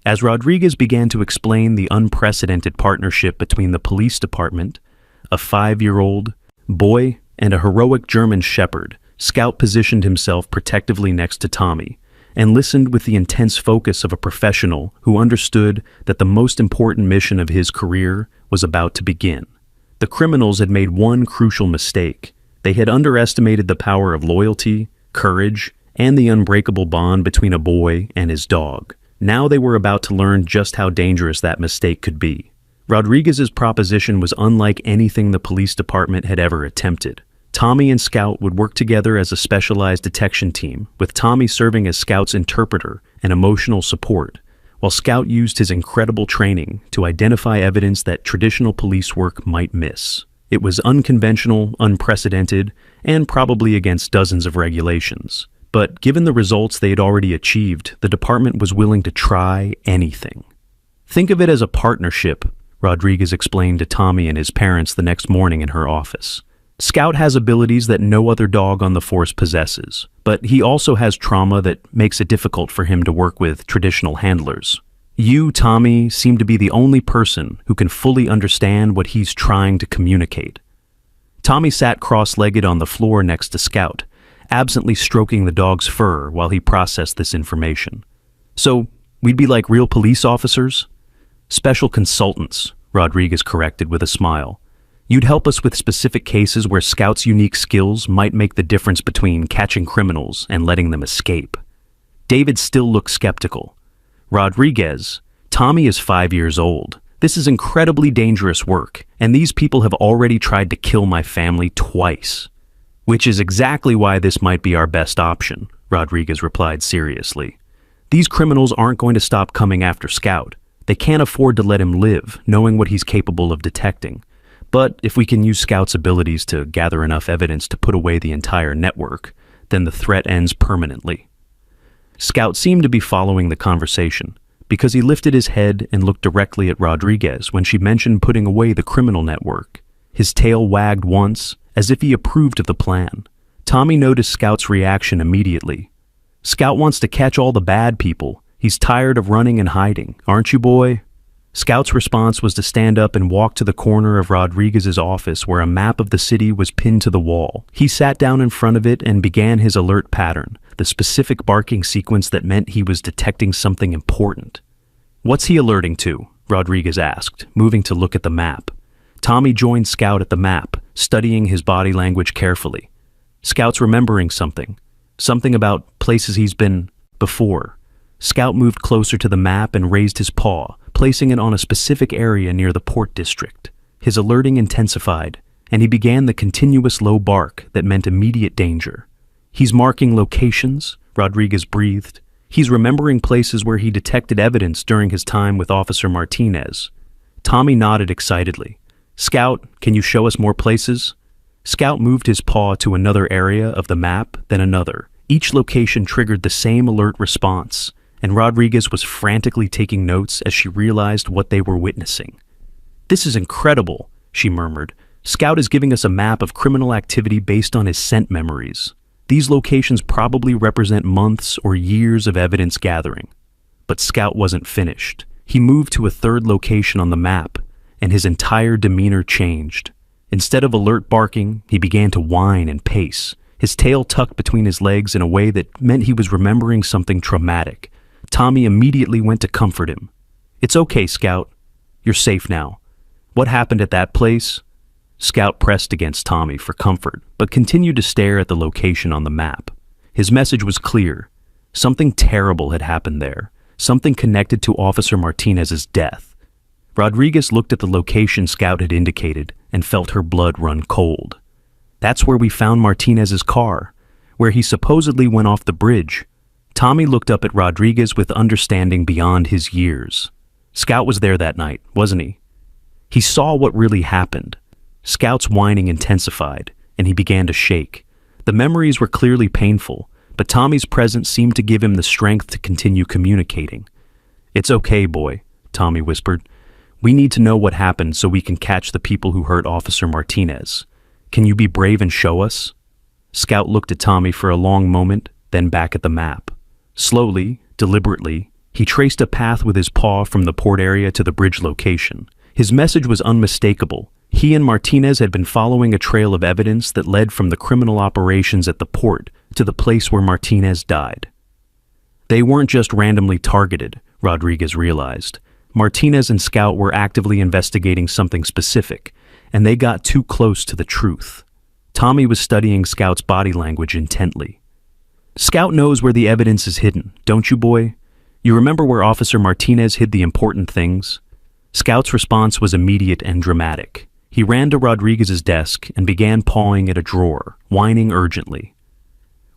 As Rodriguez began to explain the unprecedented partnership between the police department, a 5-year-old boy, and a heroic German shepherd, Scout positioned himself protectively next to Tommy and listened with the intense focus of a professional who understood that the most important mission of his career was about to begin. The criminals had made one crucial mistake. They had underestimated the power of loyalty, courage, and the unbreakable bond between a boy and his dog. Now they were about to learn just how dangerous that mistake could be. Rodriguez's proposition was unlike anything the police department had ever attempted. Tommy and Scout would work together as a specialized detection team, with Tommy serving as Scout's interpreter and emotional support, while Scout used his incredible training to identify evidence that traditional police work might miss. It was unconventional, unprecedented, and probably against dozens of regulations. But given the results they had already achieved, the department was willing to try anything. "Think of it as a partnership," Rodriguez explained to Tommy and his parents the next morning in her office. "Scout has abilities that no other dog on the force possesses, but he also has trauma that makes it difficult for him to work with traditional handlers. You, Tommy, seem to be the only person who can fully understand what he's trying to communicate." Tommy sat cross-legged on the floor next to Scout, absently stroking the dog's fur while he processed this information. "So, we'd be like real police officers?" "Special consultants," Rodriguez corrected with a smile. "You'd help us with specific cases where Scout's unique skills might make the difference between catching criminals and letting them escape." David still looked skeptical. "Rodriguez, Tommy is 5 years old. This is incredibly dangerous work, and these people have already tried to kill my family twice." "Which is exactly why this might be our best option," Rodriguez replied seriously. "These criminals aren't going to stop coming after Scout. They can't afford to let him live, knowing what he's capable of detecting. But if we can use Scout's abilities to gather enough evidence to put away the entire network, then the threat ends permanently." Scout seemed to be following the conversation, because he lifted his head and looked directly at Rodriguez when she mentioned putting away the criminal network. His tail wagged once, as if he approved of the plan. Tommy noticed Scout's reaction immediately. "Scout wants to catch all the bad people. He's tired of running and hiding, aren't you, boy?" Scout's response was to stand up and walk to the corner of Rodriguez's office where a map of the city was pinned to the wall. He sat down in front of it and began his alert pattern, the specific barking sequence that meant he was detecting something important. "What's he alerting to?" Rodriguez asked, moving to look at the map. Tommy joined Scout at the map, studying his body language carefully. Scout's remembering something about places he's been before. Scout moved closer to the map and raised his paw, placing it on a specific area near the Port District. His alerting intensified, and he began the continuous low bark that meant immediate danger. "He's marking locations," Rodriguez breathed. "He's remembering places where he detected evidence during his time with Officer Martinez." Tommy nodded excitedly. "Scout, can you show us more places?" Scout moved his paw to another area of the map, then another. Each location triggered the same alert response, and Rodriguez was frantically taking notes as she realized what they were witnessing. "This is incredible," she murmured. "Scout is giving us a map of criminal activity based on his scent memories. These locations probably represent months or years of evidence gathering." But Scout wasn't finished. He moved to a third location on the map, and his entire demeanor changed. Instead of alert barking, he began to whine and pace, his tail tucked between his legs in a way that meant he was remembering something traumatic. Tommy immediately went to comfort him. "It's okay, Scout. You're safe now. What happened at that place?" Scout pressed against Tommy for comfort, but continued to stare at the location on the map. His message was clear. Something terrible had happened there, something connected to Officer Martinez's death. Rodriguez looked at the location Scout had indicated and felt her blood run cold. "That's where we found Martinez's car, where he supposedly went off the bridge." Tommy looked up at Rodriguez with understanding beyond his years. Scout was there that night, wasn't he? He saw what really happened. Scout's whining intensified, and he began to shake. The memories were clearly painful, but Tommy's presence seemed to give him the strength to continue communicating. "It's okay, boy," Tommy whispered. "We need to know what happened so we can catch the people who hurt Officer Martinez. Can you be brave and show us?" Scout looked at Tommy for a long moment, then back at the map. Slowly, deliberately, he traced a path with his paw from the port area to the bridge location. His message was unmistakable. He and Martinez had been following a trail of evidence that led from the criminal operations at the port to the place where Martinez died. They weren't just randomly targeted, Rodriguez realized. Martinez and Scout were actively investigating something specific, and they got too close to the truth. Tommy was studying Scout's body language intently. "Scout knows where the evidence is hidden, don't you, boy? You remember where Officer Martinez hid the important things?" Scout's response was immediate and dramatic. He ran to Rodriguez's desk and began pawing at a drawer, whining urgently.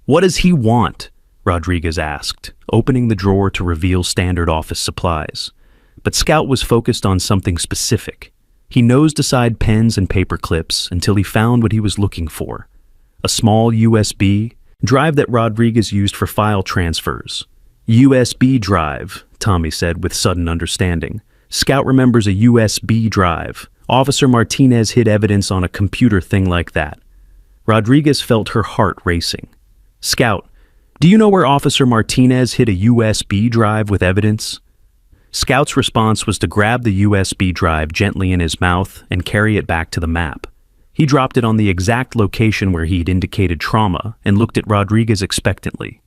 "What does he want?" Rodriguez asked, opening the drawer to reveal standard office supplies. But Scout was focused on something specific. He nosed aside pens and paper clips until he found what he was looking for. A small USB drive that Rodriguez used for file transfers. "USB drive," Tommy said with sudden understanding. "Scout remembers a USB drive. Officer Martinez hid evidence on a computer thing like that." Rodriguez felt her heart racing. "Scout, do you know where Officer Martinez hid a USB drive with evidence?" Scout's response was to grab the USB drive gently in his mouth and carry it back to the map. He dropped it on the exact location where he'd indicated trauma and looked at Rodriguez expectantly.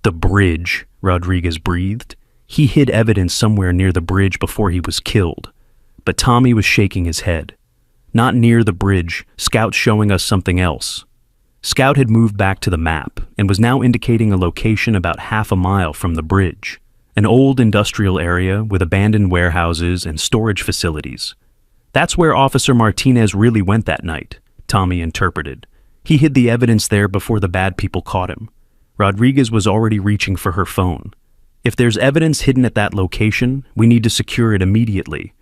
"The bridge," Rodriguez breathed. He hid evidence somewhere near the bridge before he was killed. But Tommy was shaking his head. "Not near the bridge. Scout's showing us something else." Scout had moved back to the map and was now indicating a location about half a mile from the bridge. An old industrial area with abandoned warehouses and storage facilities. "That's where Officer Martinez really went that night," Tommy interpreted. "He hid the evidence there before the bad people caught him." Rodriguez was already reaching for her phone. "If there's evidence hidden at that location, we need to secure it immediately.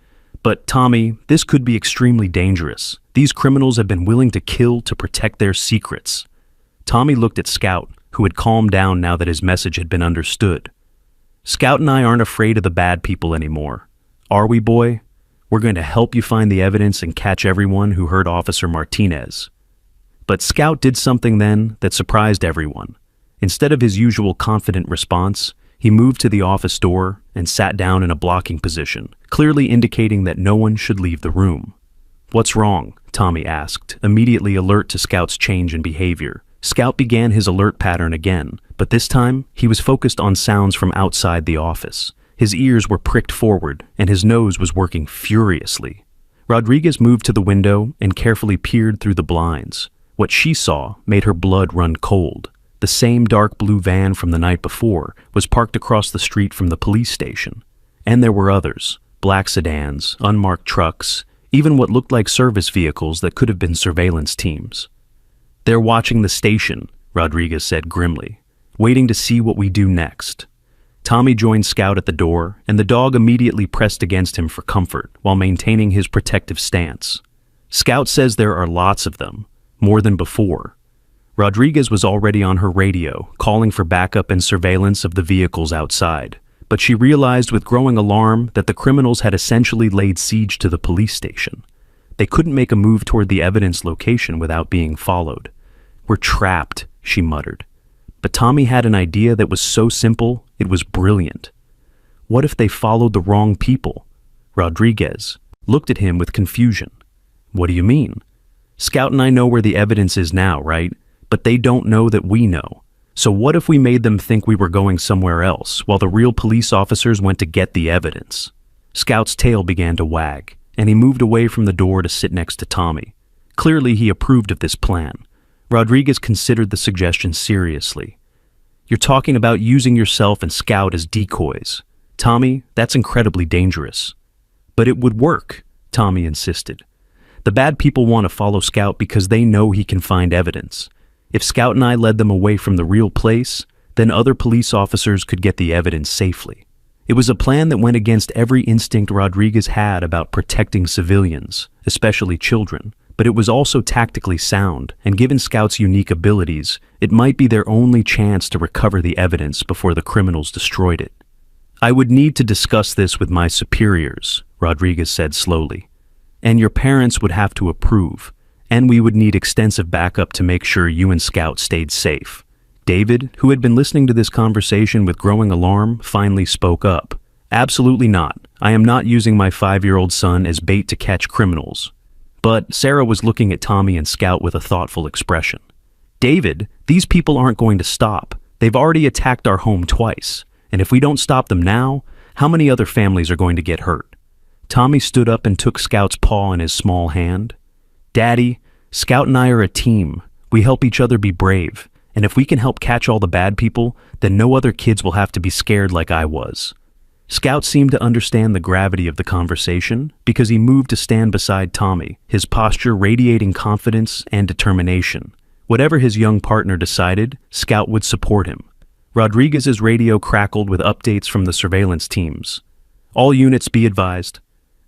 But, Tommy, this could be extremely dangerous. These criminals have been willing to kill to protect their secrets." Tommy looked at Scout, who had calmed down now that his message had been understood. "Scout and I aren't afraid of the bad people anymore. Are we, boy? We're going to help you find the evidence and catch everyone who hurt Officer Martinez." But Scout did something then that surprised everyone. Instead of his usual confident response, he moved to the office door and sat down in a blocking position, clearly indicating that no one should leave the room. "What's wrong?" Tommy asked, immediately alert to Scout's change in behavior. Scout began his alert pattern again, but this time he was focused on sounds from outside the office. His ears were pricked forward, and his nose was working furiously. Rodriguez moved to the window and carefully peered through the blinds. What she saw made her blood run cold. The same dark blue van from the night before was parked across the street from the police station. And there were others, black sedans, unmarked trucks, even what looked like service vehicles that could have been surveillance teams. "They're watching the station," Rodriguez said grimly, "waiting to see what we do next." Tommy joined Scout at the door, and the dog immediately pressed against him for comfort while maintaining his protective stance. "Scout says there are lots of them, more than before." Rodriguez was already on her radio, calling for backup and surveillance of the vehicles outside, but she realized with growing alarm that the criminals had essentially laid siege to the police station. They couldn't make a move toward the evidence location without being followed. "We're trapped," she muttered. But Tommy had an idea that was so simple, it was brilliant. What if they followed the wrong people? Rodriguez looked at him with confusion. "What do you mean?" "Scout and I know where the evidence is now, right? But they don't know that we know. So what if we made them think we were going somewhere else, while the real police officers went to get the evidence?" Scout's tail began to wag, and he moved away from the door to sit next to Tommy. Clearly he approved of this plan. Rodriguez considered the suggestion seriously. "You're talking about using yourself and Scout as decoys. Tommy, that's incredibly dangerous." "But it would work," Tommy insisted. "The bad people want to follow Scout because they know he can find evidence. If Scout and I led them away from the real place, Then other police officers could get the evidence safely. It was a plan that went against every instinct Rodriguez had about protecting civilians, especially children, but it was also tactically sound, and given Scout's unique abilities, it might be their only chance to recover the evidence before the criminals destroyed it. "I would need to discuss this with my superiors," Rodriguez said slowly. "And your parents would have to approve, and we would need extensive backup to make sure you and Scout stayed safe." David, who had been listening to this conversation with growing alarm, finally spoke up. "Absolutely not. I am not using my 5-year-old son as bait to catch criminals." But Sarah was looking at Tommy and Scout with a thoughtful expression. "David, these people aren't going to stop. They've already attacked our home twice. And if we don't stop them now, how many other families are going to get hurt?" Tommy stood up and took Scout's paw in his small hand. "Daddy, Scout and I are a team. We help each other be brave. And if we can help catch all the bad people, then no other kids will have to be scared like I was." Scout seemed to understand the gravity of the conversation because he moved to stand beside Tommy, his posture radiating confidence and determination. Whatever his young partner decided, Scout would support him. Rodriguez's radio crackled with updates from the surveillance teams. "All units be advised.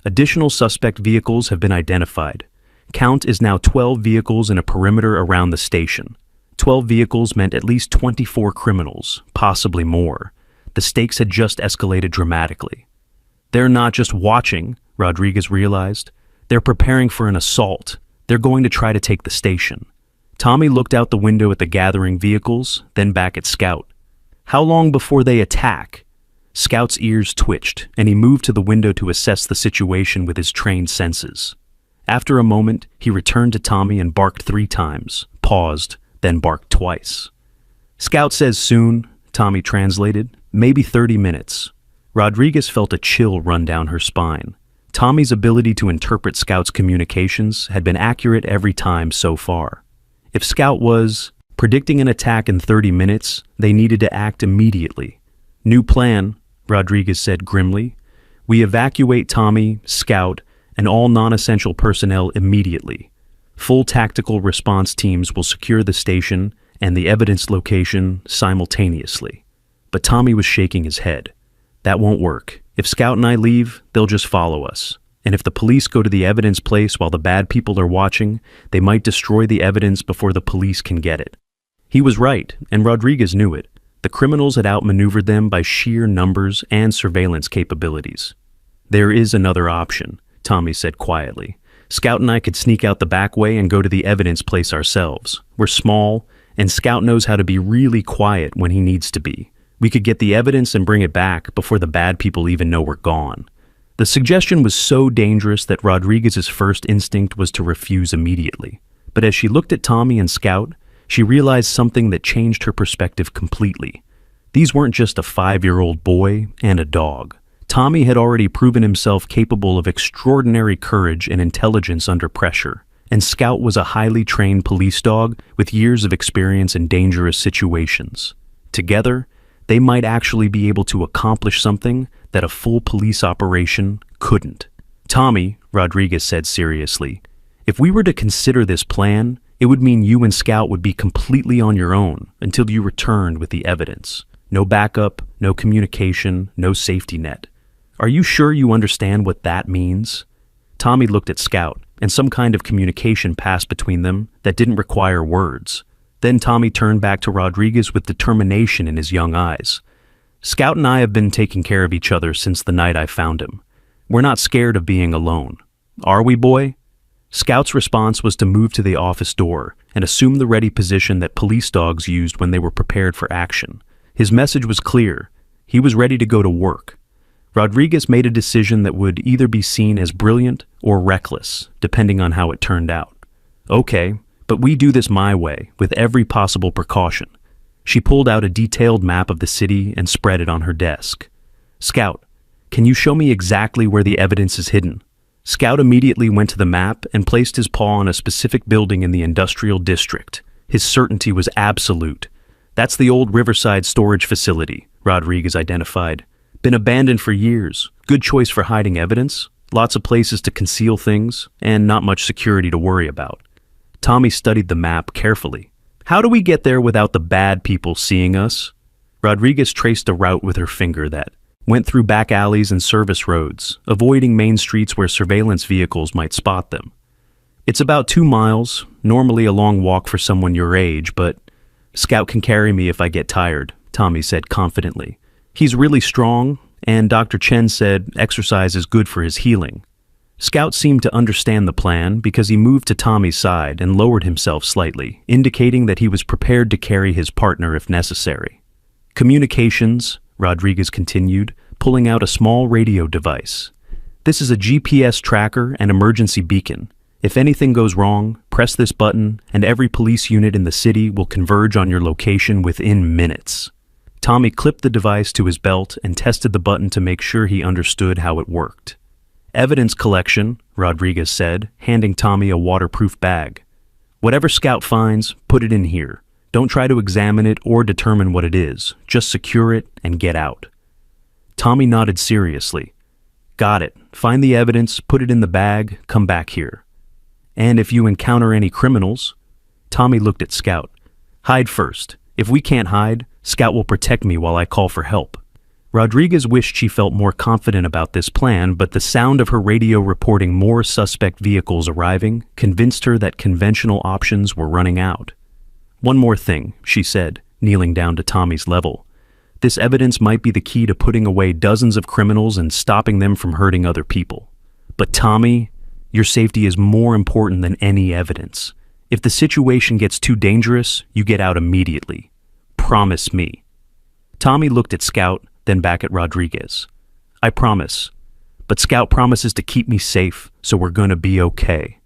Additional suspect vehicles have been identified. Count is now 12 vehicles in a perimeter around the station. 12 vehicles meant at least 24 criminals, possibly more. The stakes had just escalated dramatically." "They're not just watching," Rodriguez realized. "They're preparing for an assault. They're going to try to take the station." Tommy looked out the window at the gathering vehicles, then back at Scout. "How long before they attack?" Scout's ears twitched, and he moved to the window to assess the situation with his trained senses. After a moment, he returned to Tommy and barked 3 times, paused, then barked twice. "Scout says soon," Tommy translated, "maybe 30 minutes. Rodriguez felt a chill run down her spine. Tommy's ability to interpret Scout's communications had been accurate every time so far. If Scout was predicting an attack in 30 minutes, they needed to act immediately. "New plan," Rodriguez said grimly. "We evacuate Tommy, Scout, and all non-essential personnel immediately. Full tactical response teams will secure the station and the evidence location simultaneously." But Tommy was shaking his head. "That won't work. If Scout and I leave, they'll just follow us. And if the police go to the evidence place while the bad people are watching, they might destroy the evidence before the police can get it." He was right, and Rodriguez knew it. The criminals had outmaneuvered them by sheer numbers and surveillance capabilities. "There is another option," Tommy said quietly. "Scout and I could sneak out the back way and go to the evidence place ourselves. We're small, and Scout knows how to be really quiet when he needs to be. We could get the evidence and bring it back before the bad people even know we're gone." The suggestion was so dangerous that Rodriguez's first instinct was to refuse immediately. But as she looked at Tommy and Scout, she realized something that changed her perspective completely. These weren't just a 5-year-old boy and a dog. Tommy had already proven himself capable of extraordinary courage and intelligence under pressure, and Scout was a highly trained police dog with years of experience in dangerous situations. Together, they might actually be able to accomplish something that a full police operation couldn't. "Tommy," Rodriguez said seriously, "if we were to consider this plan, it would mean you and Scout would be completely on your own until you returned with the evidence. No backup, no communication, no safety net. Are you sure you understand what that means?" Tommy looked at Scout, and some kind of communication passed between them that didn't require words. Then Tommy turned back to Rodriguez with determination in his young eyes. "Scout and I have been taking care of each other since the night I found him. We're not scared of being alone. Are we, boy?" Scout's response was to move to the office door and assume the ready position that police dogs used when they were prepared for action. His message was clear. He was ready to go to work. Rodriguez made a decision that would either be seen as brilliant or reckless, depending on how it turned out. "Okay, but we do this my way, with every possible precaution." She pulled out a detailed map of the city and spread it on her desk. "Scout, can you show me exactly where the evidence is hidden?" Scout immediately went to the map and placed his paw on a specific building in the industrial district. His certainty was absolute. "That's the old Riverside storage facility," Rodriguez identified. "Been abandoned for years. Good choice for hiding evidence. Lots of places to conceal things, and not much security to worry about." Tommy studied the map carefully. "How do we get there without the bad people seeing us?" Rodriguez traced a route with her finger that went through back alleys and service roads, avoiding main streets where surveillance vehicles might spot them. "It's about 2 miles, normally a long walk for someone your age, but Scout can carry me if I get tired," Tommy said confidently. "He's really strong, and Dr. Chen said exercise is good for his healing." Scout seemed to understand the plan because he moved to Tommy's side and lowered himself slightly, indicating that he was prepared to carry his partner if necessary. "Communications," Rodriguez continued, pulling out a small radio device. "This is a GPS tracker and emergency beacon. If anything goes wrong, press this button, and every police unit in the city will converge on your location within minutes." Tommy clipped the device to his belt and tested the button to make sure he understood how it worked. "Evidence collection," Rodriguez said, handing Tommy a waterproof bag. "Whatever Scout finds, put it in here. Don't try to examine it or determine what it is. Just secure it and get out." Tommy nodded seriously. "Got it. Find the evidence, put it in the bag, come back here. And if you encounter any criminals..." Tommy looked at Scout. "Hide first. If we can't hide, Scout will protect me while I call for help." Rodriguez wished she felt more confident about this plan, but the sound of her radio reporting more suspect vehicles arriving convinced her that conventional options were running out. "One more thing," she said, kneeling down to Tommy's level. "This evidence might be the key to putting away dozens of criminals and stopping them from hurting other people. But Tommy, your safety is more important than any evidence. If the situation gets too dangerous, you get out immediately. Promise me." Tommy looked at Scout, then back at Rodriguez. "I promise. But Scout promises to keep me safe, so we're gonna be okay."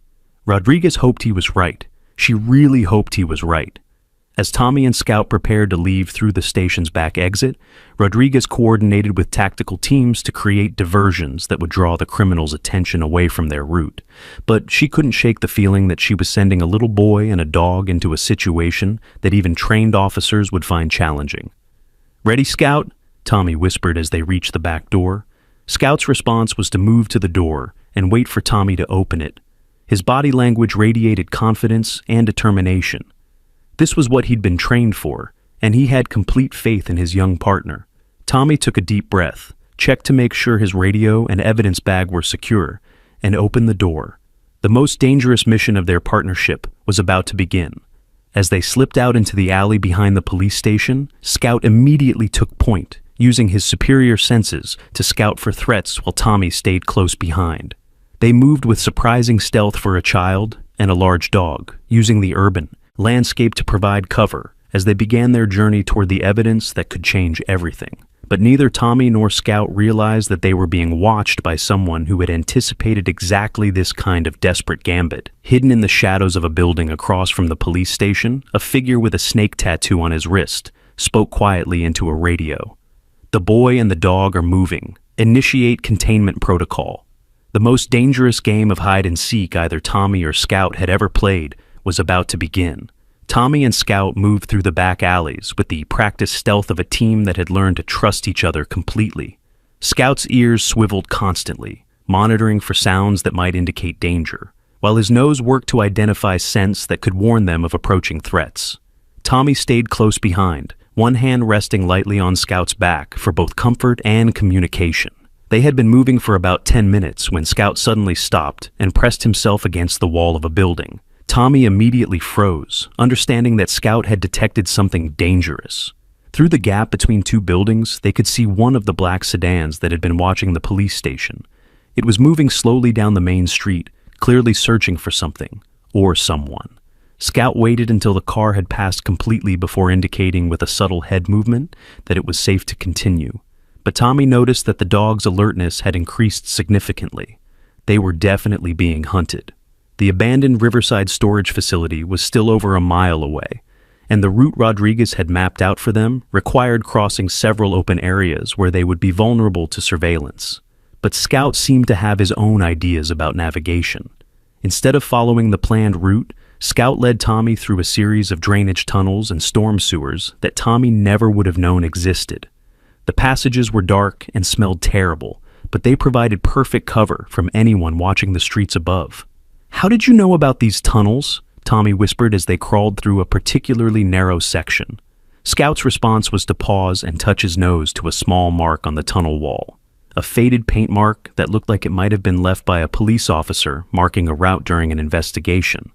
Rodriguez hoped he was right. She really hoped he was right. As Tommy and Scout prepared to leave through the station's back exit, Rodriguez coordinated with tactical teams to create diversions that would draw the criminals' attention away from their route. But she couldn't shake the feeling that she was sending a little boy and a dog into a situation that even trained officers would find challenging. "Ready, Scout?" Tommy whispered as they reached the back door. Scout's response was to move to the door and wait for Tommy to open it. His body language radiated confidence and determination. This was what he'd been trained for, and he had complete faith in his young partner. Tommy took a deep breath, checked to make sure his radio and evidence bag were secure, and opened the door. The most dangerous mission of their partnership was about to begin. As they slipped out into the alley behind the police station, Scout immediately took point, using his superior senses to scout for threats while Tommy stayed close behind. They moved with surprising stealth for a child and a large dog, using the urban landscape to provide cover as they began their journey toward the evidence that could change everything. But neither Tommy nor Scout realized that they were being watched by someone who had anticipated exactly this kind of desperate gambit. Hidden in the shadows of a building across from the police station, a figure with a snake tattoo on his wrist spoke quietly into a radio. "The boy and the dog are moving. Initiate containment protocol." The most dangerous game of hide-and-seek either Tommy or Scout had ever played was about to begin. Tommy and Scout moved through the back alleys with the practiced stealth of a team that had learned to trust each other completely. Scout's ears swiveled constantly, monitoring for sounds that might indicate danger, while his nose worked to identify scents that could warn them of approaching threats. Tommy stayed close behind, one hand resting lightly on Scout's back for both comfort and communication. They had been moving for about 10 minutes when Scout suddenly stopped and pressed himself against the wall of a building. Tommy immediately froze, understanding that Scout had detected something dangerous. Through the gap between two buildings, they could see one of the black sedans that had been watching the police station. It was moving slowly down the main street, clearly searching for something, or someone. Scout waited until the car had passed completely before indicating with a subtle head movement that it was safe to continue. But Tommy noticed that the dog's alertness had increased significantly. They were definitely being hunted. The abandoned riverside storage facility was still over a mile away, and the route Rodriguez had mapped out for them required crossing several open areas where they would be vulnerable to surveillance. But Scout seemed to have his own ideas about navigation. Instead of following the planned route, Scout led Tommy through a series of drainage tunnels and storm sewers that Tommy never would have known existed. The passages were dark and smelled terrible, but they provided perfect cover from anyone watching the streets above. "How did you know about these tunnels?" Tommy whispered as they crawled through a particularly narrow section. Scout's response was to pause and touch his nose to a small mark on the tunnel wall. A faded paint mark that looked like it might have been left by a police officer marking a route during an investigation.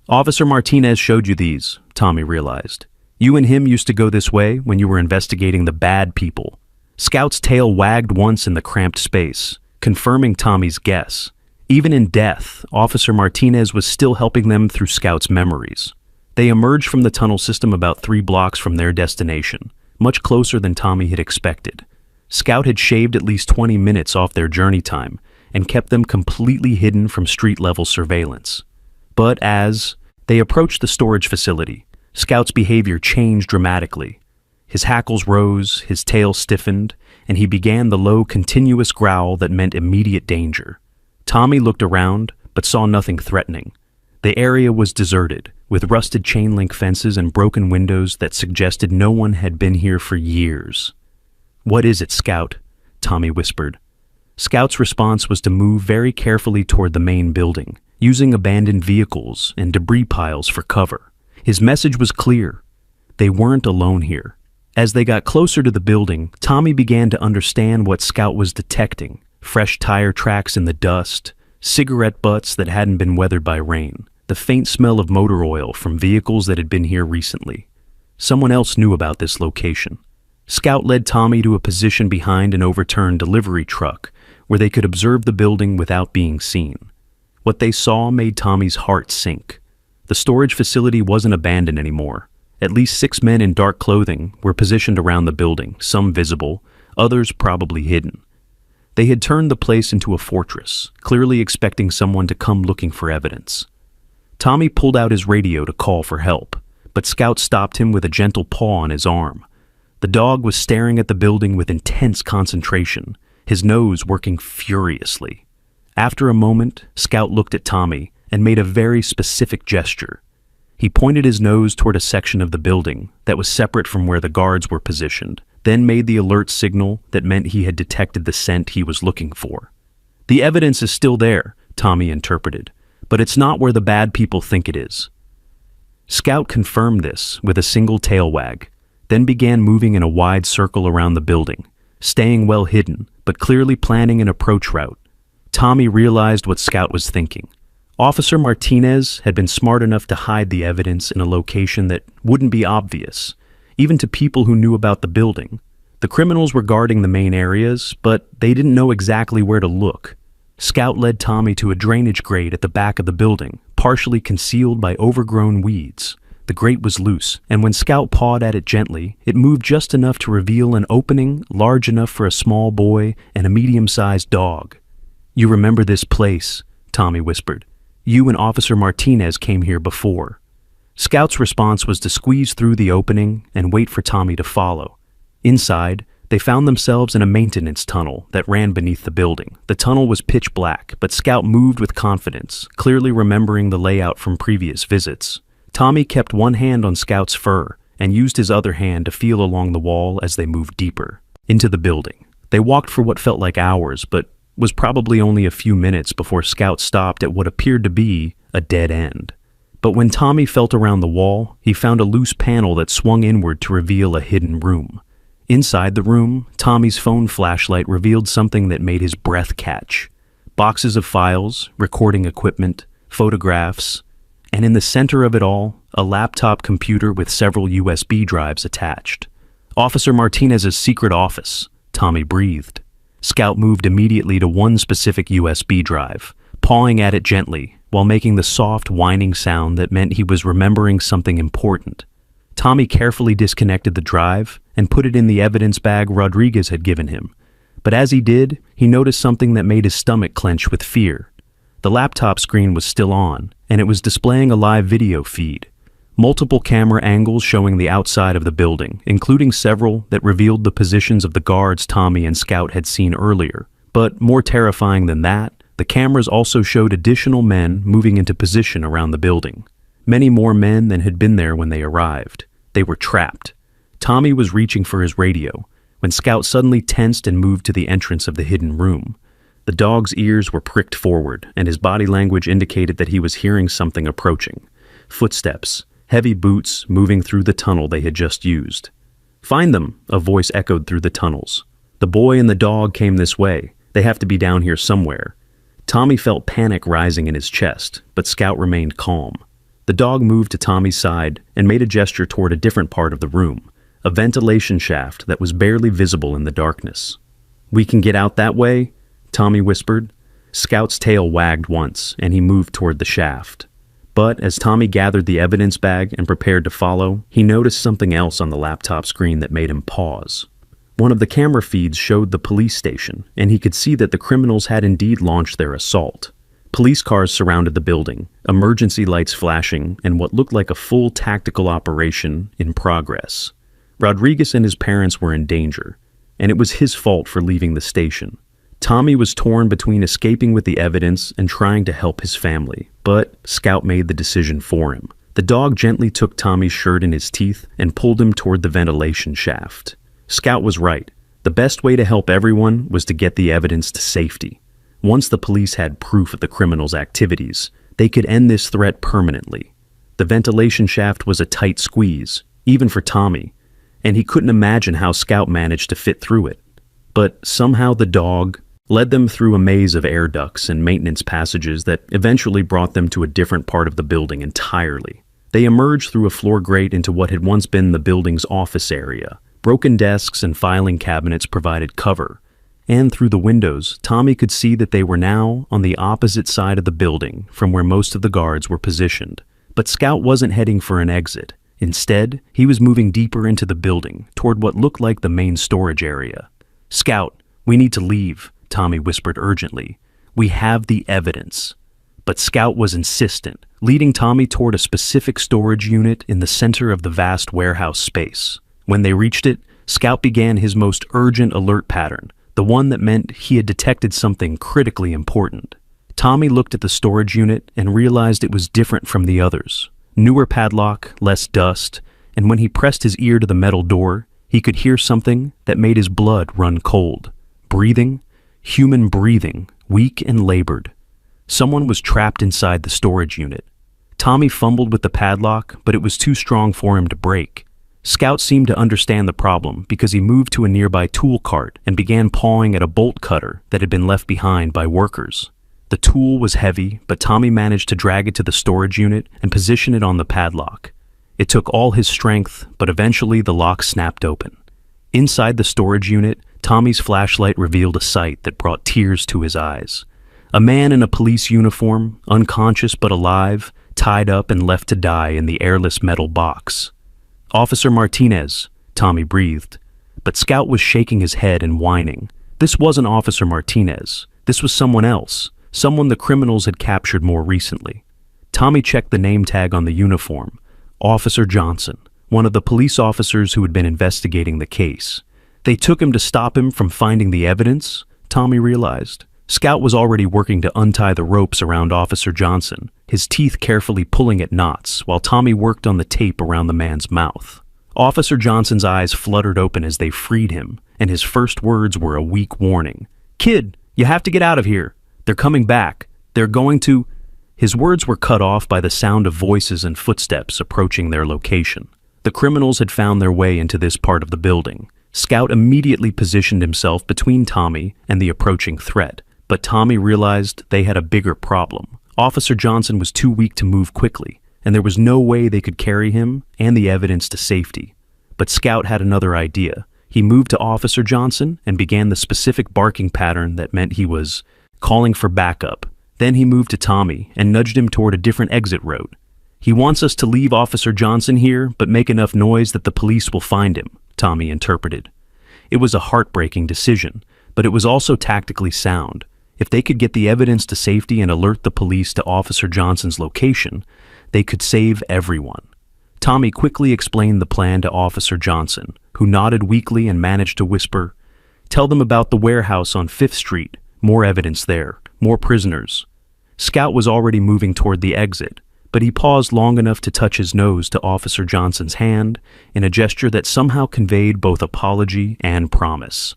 "Officer Martinez showed you these," Tommy realized. "You and him used to go this way when you were investigating the bad people." Scout's tail wagged once in the cramped space, confirming Tommy's guess. Even in death, Officer Martinez was still helping them through Scout's memories. They emerged from the tunnel system about 3 blocks from their destination, much closer than Tommy had expected. Scout had shaved at least 20 minutes off their journey time and kept them completely hidden from street-level surveillance. But as they approached the storage facility, Scout's behavior changed dramatically. His hackles rose, his tail stiffened, and he began the low, continuous growl that meant immediate danger. Tommy looked around, but saw nothing threatening. The area was deserted, with rusted chain-link fences and broken windows that suggested no one had been here for years. "What is it, Scout?" Tommy whispered. Scout's response was to move very carefully toward the main building, using abandoned vehicles and debris piles for cover. His message was clear. They weren't alone here. As they got closer to the building, Tommy began to understand what Scout was detecting: fresh tire tracks in the dust, cigarette butts that hadn't been weathered by rain, the faint smell of motor oil from vehicles that had been here recently. Someone else knew about this location. Scout led Tommy to a position behind an overturned delivery truck where they could observe the building without being seen. What they saw made Tommy's heart sink. The storage facility wasn't abandoned anymore. At least 6 men in dark clothing were positioned around the building, some visible, others probably hidden. They had turned the place into a fortress, clearly expecting someone to come looking for evidence. Tommy pulled out his radio to call for help, but Scout stopped him with a gentle paw on his arm. The dog was staring at the building with intense concentration, his nose working furiously. After a moment, Scout looked at Tommy and made a very specific gesture. He pointed his nose toward a section of the building that was separate from where the guards were positioned, then made the alert signal that meant he had detected the scent he was looking for. "The evidence is still there," Tommy interpreted, "but it's not where the bad people think it is." Scout confirmed this with a single tail wag, then began moving in a wide circle around the building, staying well hidden, but clearly planning an approach route. Tommy realized what Scout was thinking. Officer Martinez had been smart enough to hide the evidence in a location that wouldn't be obvious, even to people who knew about the building. The criminals were guarding the main areas, but they didn't know exactly where to look. Scout led Tommy to a drainage grate at the back of the building, partially concealed by overgrown weeds. The grate was loose, and when Scout pawed at it gently, it moved just enough to reveal an opening large enough for a small boy and a medium-sized dog. "You remember this place," Tommy whispered. "You and Officer Martinez came here before." Scout's response was to squeeze through the opening and wait for Tommy to follow. Inside, they found themselves in a maintenance tunnel that ran beneath the building. The tunnel was pitch black, but Scout moved with confidence, clearly remembering the layout from previous visits. Tommy kept one hand on Scout's fur and used his other hand to feel along the wall as they moved deeper into the building. They walked for what felt like hours, but was probably only a few minutes before Scout stopped at what appeared to be a dead end. But when Tommy felt around the wall, he found a loose panel that swung inward to reveal a hidden room. Inside the room, Tommy's phone flashlight revealed something that made his breath catch. Boxes of files, recording equipment, photographs, and in the center of it all, a laptop computer with several USB drives attached. "Officer Martinez's secret office," Tommy breathed. Scout moved immediately to one specific USB drive, pawing at it gently while making the soft, whining sound that meant he was remembering something important. Tommy carefully disconnected the drive and put it in the evidence bag Rodriguez had given him. But as he did, he noticed something that made his stomach clench with fear. The laptop screen was still on, and it was displaying a live video feed. Multiple camera angles showing the outside of the building, including several that revealed the positions of the guards Tommy and Scout had seen earlier. But more terrifying than that, the cameras also showed additional men moving into position around the building. Many more men than had been there when they arrived. They were trapped. Tommy was reaching for his radio, when Scout suddenly tensed and moved to the entrance of the hidden room. The dog's ears were pricked forward, and his body language indicated that he was hearing something approaching. Footsteps, heavy boots moving through the tunnel they had just used. "Find them," a voice echoed through the tunnels. "The boy and the dog came this way. They have to be down here somewhere." Tommy felt panic rising in his chest, but Scout remained calm. The dog moved to Tommy's side and made a gesture toward a different part of the room, a ventilation shaft that was barely visible in the darkness. "We can get out that way?" Tommy whispered. Scout's tail wagged once, and he moved toward the shaft. But as Tommy gathered the evidence bag and prepared to follow, he noticed something else on the laptop screen that made him pause. One of the camera feeds showed the police station, and he could see that the criminals had indeed launched their assault. Police cars surrounded the building, emergency lights flashing, and what looked like a full tactical operation in progress. Rodriguez and his parents were in danger, and it was his fault for leaving the station. Tommy was torn between escaping with the evidence and trying to help his family, but Scout made the decision for him. The dog gently took Tommy's shirt in his teeth and pulled him toward the ventilation shaft. Scout was right. The best way to help everyone was to get the evidence to safety. Once the police had proof of the criminals' activities, they could end this threat permanently. The ventilation shaft was a tight squeeze, even for Tommy, and he couldn't imagine how Scout managed to fit through it. But somehow the dog led them through a maze of air ducts and maintenance passages that eventually brought them to a different part of the building entirely. They emerged through a floor grate into what had once been the building's office area. Broken desks and filing cabinets provided cover, and through the windows, Tommy could see that they were now on the opposite side of the building from where most of the guards were positioned. But Scout wasn't heading for an exit. Instead, he was moving deeper into the building, toward what looked like the main storage area. "Scout, we need to leave," Tommy whispered urgently. "We have the evidence." But Scout was insistent, leading Tommy toward a specific storage unit in the center of the vast warehouse space. When they reached it, Scout began his most urgent alert pattern, the one that meant he had detected something critically important. Tommy looked at the storage unit and realized it was different from the others. Newer padlock, less dust, and when he pressed his ear to the metal door, he could hear something that made his blood run cold. Breathing, human breathing, weak and labored. Someone was trapped inside the storage unit. Tommy fumbled with the padlock, but it was too strong for him to break. Scout seemed to understand the problem because he moved to a nearby tool cart and began pawing at a bolt cutter that had been left behind by workers. The tool was heavy, but Tommy managed to drag it to the storage unit and position it on the padlock. It took all his strength, but eventually the lock snapped open. Inside the storage unit, Tommy's flashlight revealed a sight that brought tears to his eyes. A man in a police uniform, unconscious but alive, tied up and left to die in the airless metal box. "Officer Martinez," Tommy breathed, but Scout was shaking his head and whining. This wasn't Officer Martinez. This was someone else, someone the criminals had captured more recently. Tommy checked the name tag on the uniform. Officer Johnson, one of the police officers who had been investigating the case. They took him to stop him from finding the evidence, Tommy realized. Scout was already working to untie the ropes around Officer Johnson, his teeth carefully pulling at knots, while Tommy worked on the tape around the man's mouth. Officer Johnson's eyes fluttered open as they freed him, and his first words were a weak warning. "Kid, you have to get out of here. They're coming back. They're going to—" His words were cut off by the sound of voices and footsteps approaching their location. The criminals had found their way into this part of the building. Scout immediately positioned himself between Tommy and the approaching threat. But Tommy realized they had a bigger problem. Officer Johnson was too weak to move quickly, and there was no way they could carry him and the evidence to safety. But Scout had another idea. He moved to Officer Johnson and began the specific barking pattern that meant he was calling for backup. Then he moved to Tommy and nudged him toward a different exit route. "He wants us to leave Officer Johnson here, but make enough noise that the police will find him," Tommy interpreted. It was a heartbreaking decision, but it was also tactically sound. If they could get the evidence to safety and alert the police to Officer Johnson's location, they could save everyone. Tommy quickly explained the plan to Officer Johnson, who nodded weakly and managed to whisper, "Tell them about the warehouse on 5th Street. More evidence there. More prisoners." Scout was already moving toward the exit, but he paused long enough to touch his nose to Officer Johnson's hand in a gesture that somehow conveyed both apology and promise.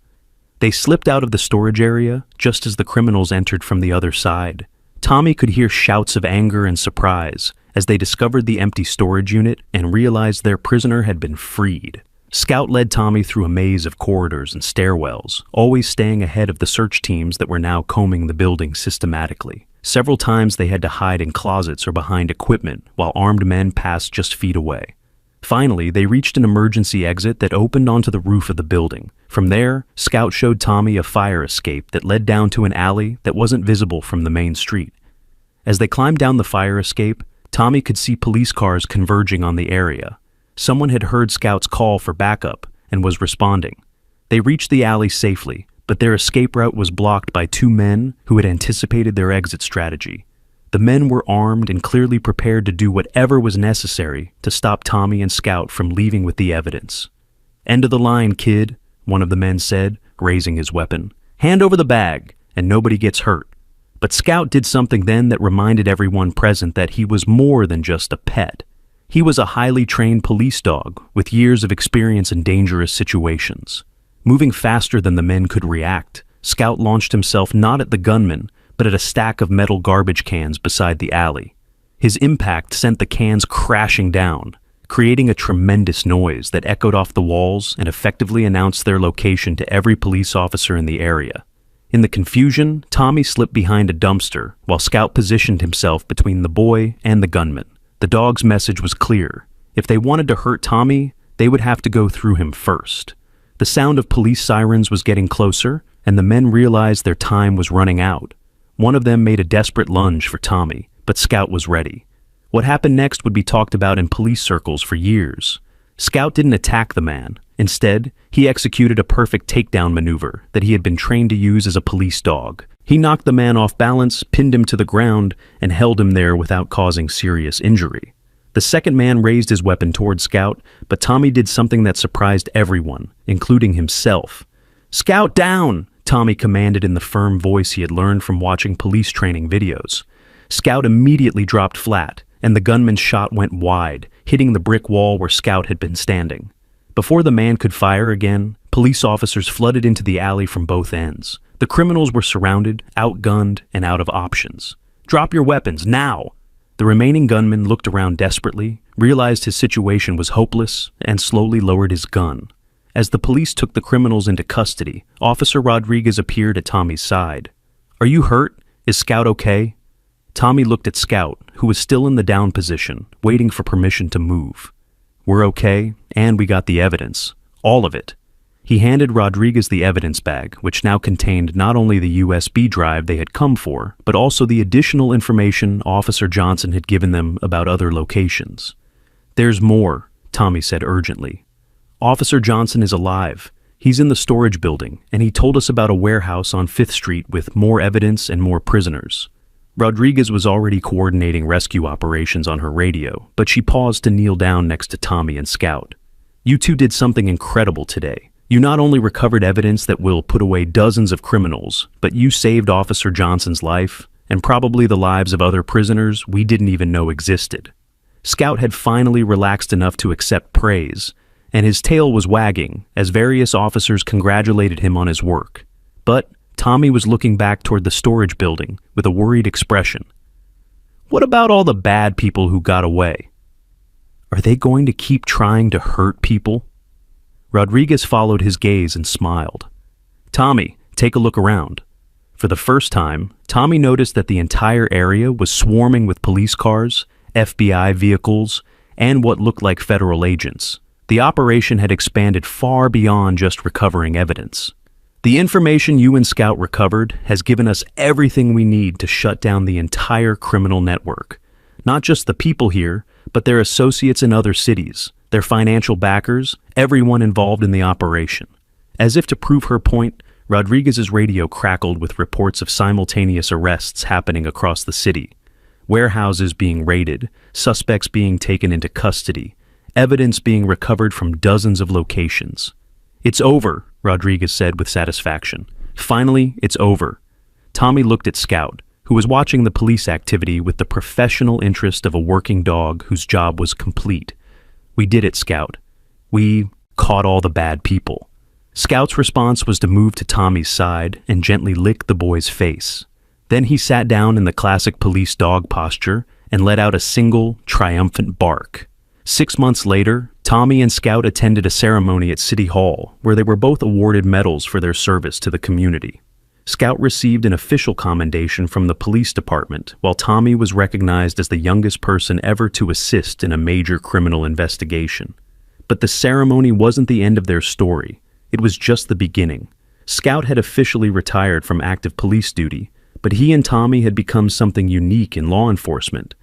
They slipped out of the storage area just as the criminals entered from the other side. Tommy could hear shouts of anger and surprise as they discovered the empty storage unit and realized their prisoner had been freed. Scout led Tommy through a maze of corridors and stairwells, always staying ahead of the search teams that were now combing the building systematically. Several times they had to hide in closets or behind equipment while armed men passed just feet away. Finally, they reached an emergency exit that opened onto the roof of the building. From there, Scout showed Tommy a fire escape that led down to an alley that wasn't visible from the main street. As they climbed down the fire escape, Tommy could see police cars converging on the area. Someone had heard Scout's call for backup and was responding. They reached the alley safely, but their escape route was blocked by two men who had anticipated their exit strategy. The men were armed and clearly prepared to do whatever was necessary to stop Tommy and Scout from leaving with the evidence. "End of the line, kid," one of the men said, raising his weapon. "Hand over the bag, and nobody gets hurt." But Scout did something then that reminded everyone present that he was more than just a pet. He was a highly trained police dog with years of experience in dangerous situations. Moving faster than the men could react, Scout launched himself not at the gunman, but at a stack of metal garbage cans beside the alley. His impact sent the cans crashing down, creating a tremendous noise that echoed off the walls and effectively announced their location to every police officer in the area. In the confusion, Tommy slipped behind a dumpster while Scout positioned himself between the boy and the gunman. The dog's message was clear. If they wanted to hurt Tommy, they would have to go through him first. The sound of police sirens was getting closer, and the men realized their time was running out. One of them made a desperate lunge for Tommy, but Scout was ready. What happened next would be talked about in police circles for years. Scout didn't attack the man. Instead, he executed a perfect takedown maneuver that he had been trained to use as a police dog. He knocked the man off balance, pinned him to the ground, and held him there without causing serious injury. The second man raised his weapon toward Scout, but Tommy did something that surprised everyone, including himself. "Scout down!" Tommy commanded in the firm voice he had learned from watching police training videos. Scout immediately dropped flat, and the gunman's shot went wide, hitting the brick wall where Scout had been standing. Before the man could fire again, police officers flooded into the alley from both ends. The criminals were surrounded, outgunned, and out of options. "Drop your weapons, now!" The remaining gunman looked around desperately, realized his situation was hopeless, and slowly lowered his gun. As the police took the criminals into custody, Officer Rodriguez appeared at Tommy's side. "Are you hurt? Is Scout okay?" Tommy looked at Scout, who was still in the down position, waiting for permission to move. "We're okay, and we got the evidence. All of it." He handed Rodriguez the evidence bag, which now contained not only the USB drive they had come for, but also the additional information Officer Johnson had given them about other locations. "There's more," Tommy said urgently. "Officer Johnson is alive. He's in the storage building, and he told us about a warehouse on 5th Street with more evidence and more prisoners." Rodriguez was already coordinating rescue operations on her radio, but she paused to kneel down next to Tommy and Scout. "You two did something incredible today. You not only recovered evidence that will put away dozens of criminals, but you saved Officer Johnson's life, and probably the lives of other prisoners we didn't even know existed." Scout had finally relaxed enough to accept praise, and his tail was wagging as various officers congratulated him on his work. But Tommy was looking back toward the storage building with a worried expression. What about all the bad people who got away? Are they going to keep trying to hurt people? Rodriguez followed his gaze and smiled. "Tommy, take a look around." For the first time, Tommy noticed that the entire area was swarming with police cars, FBI vehicles, and what looked like federal agents. The operation had expanded far beyond just recovering evidence. "The information you and Scout recovered has given us everything we need to shut down the entire criminal network. Not just the people here, but their associates in other cities, their financial backers, everyone involved in the operation." As if to prove her point, Rodriguez's radio crackled with reports of simultaneous arrests happening across the city. Warehouses being raided, suspects being taken into custody, evidence being recovered from dozens of locations. "It's over," Rodriguez said with satisfaction. "Finally, it's over." Tommy looked at Scout, who was watching the police activity with the professional interest of a working dog whose job was complete. "We did it, Scout. We caught all the bad people." Scout's response was to move to Tommy's side and gently lick the boy's face. Then he sat down in the classic police dog posture and let out a single, triumphant bark. 6 months later, Tommy and Scout attended a ceremony at City Hall where they were both awarded medals for their service to the community. Scout received an official commendation from the police department, while Tommy was recognized as the youngest person ever to assist in a major criminal investigation. But the ceremony wasn't the end of their story. It was just the beginning. Scout had officially retired from active police duty, but he and Tommy had become something unique in law enforcement.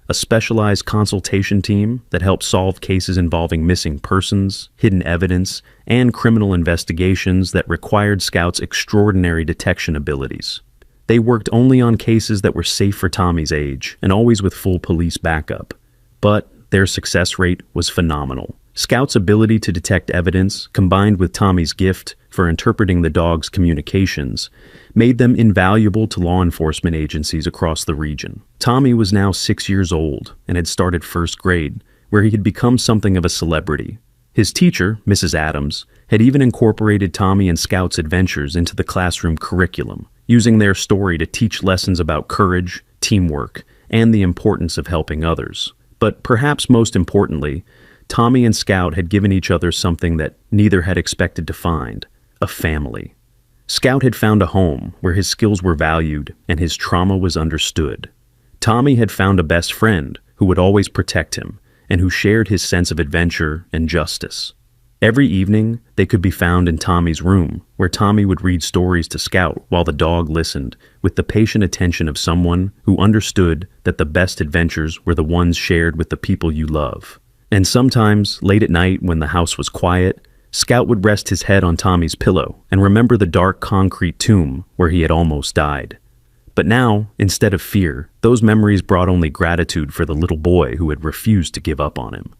A specialized consultation team that helped solve cases involving missing persons, hidden evidence, and criminal investigations that required Scout's extraordinary detection abilities. They worked only on cases that were safe for Tommy's age, and always with full police backup. But their success rate was phenomenal. Scout's ability to detect evidence, combined with Tommy's gift for interpreting the dog's communications, made them invaluable to law enforcement agencies across the region. Tommy was now 6 years old and had started first grade, where he had become something of a celebrity. His teacher, Mrs. Adams, had even incorporated Tommy and Scout's adventures into the classroom curriculum, using their story to teach lessons about courage, teamwork, and the importance of helping others. But perhaps most importantly, Tommy and Scout had given each other something that neither had expected to find: a family. Scout had found a home where his skills were valued and his trauma was understood. Tommy had found a best friend who would always protect him and who shared his sense of adventure and justice. Every evening, they could be found in Tommy's room, where Tommy would read stories to Scout while the dog listened, with the patient attention of someone who understood that the best adventures were the ones shared with the people you love. And sometimes, late at night when the house was quiet, Scout would rest his head on Tommy's pillow and remember the dark concrete tomb where he had almost died. But now, instead of fear, those memories brought only gratitude for the little boy who had refused to give up on him.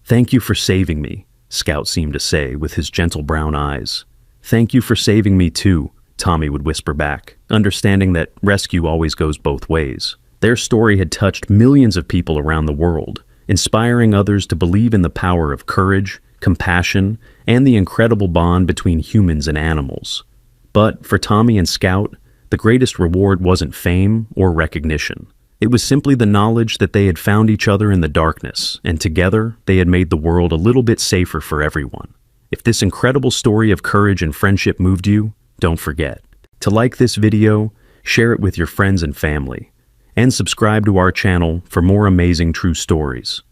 "Thank you for saving me," Scout seemed to say with his gentle brown eyes. "Thank you for saving me too," Tommy would whisper back, understanding that rescue always goes both ways. Their story had touched millions of people around the world, inspiring others to believe in the power of courage, compassion, and the incredible bond between humans and animals. But for Tommy and Scout, the greatest reward wasn't fame or recognition. It was simply the knowledge that they had found each other in the darkness, and together they had made the world a little bit safer for everyone. If this incredible story of courage and friendship moved you, don't forget to like this video, share it with your friends and family, and subscribe to our channel for more amazing true stories.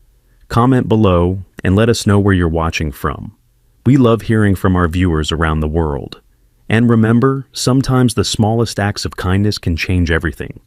Comment below and let us know where you're watching from. We love hearing from our viewers around the world. And remember, sometimes the smallest acts of kindness can change everything.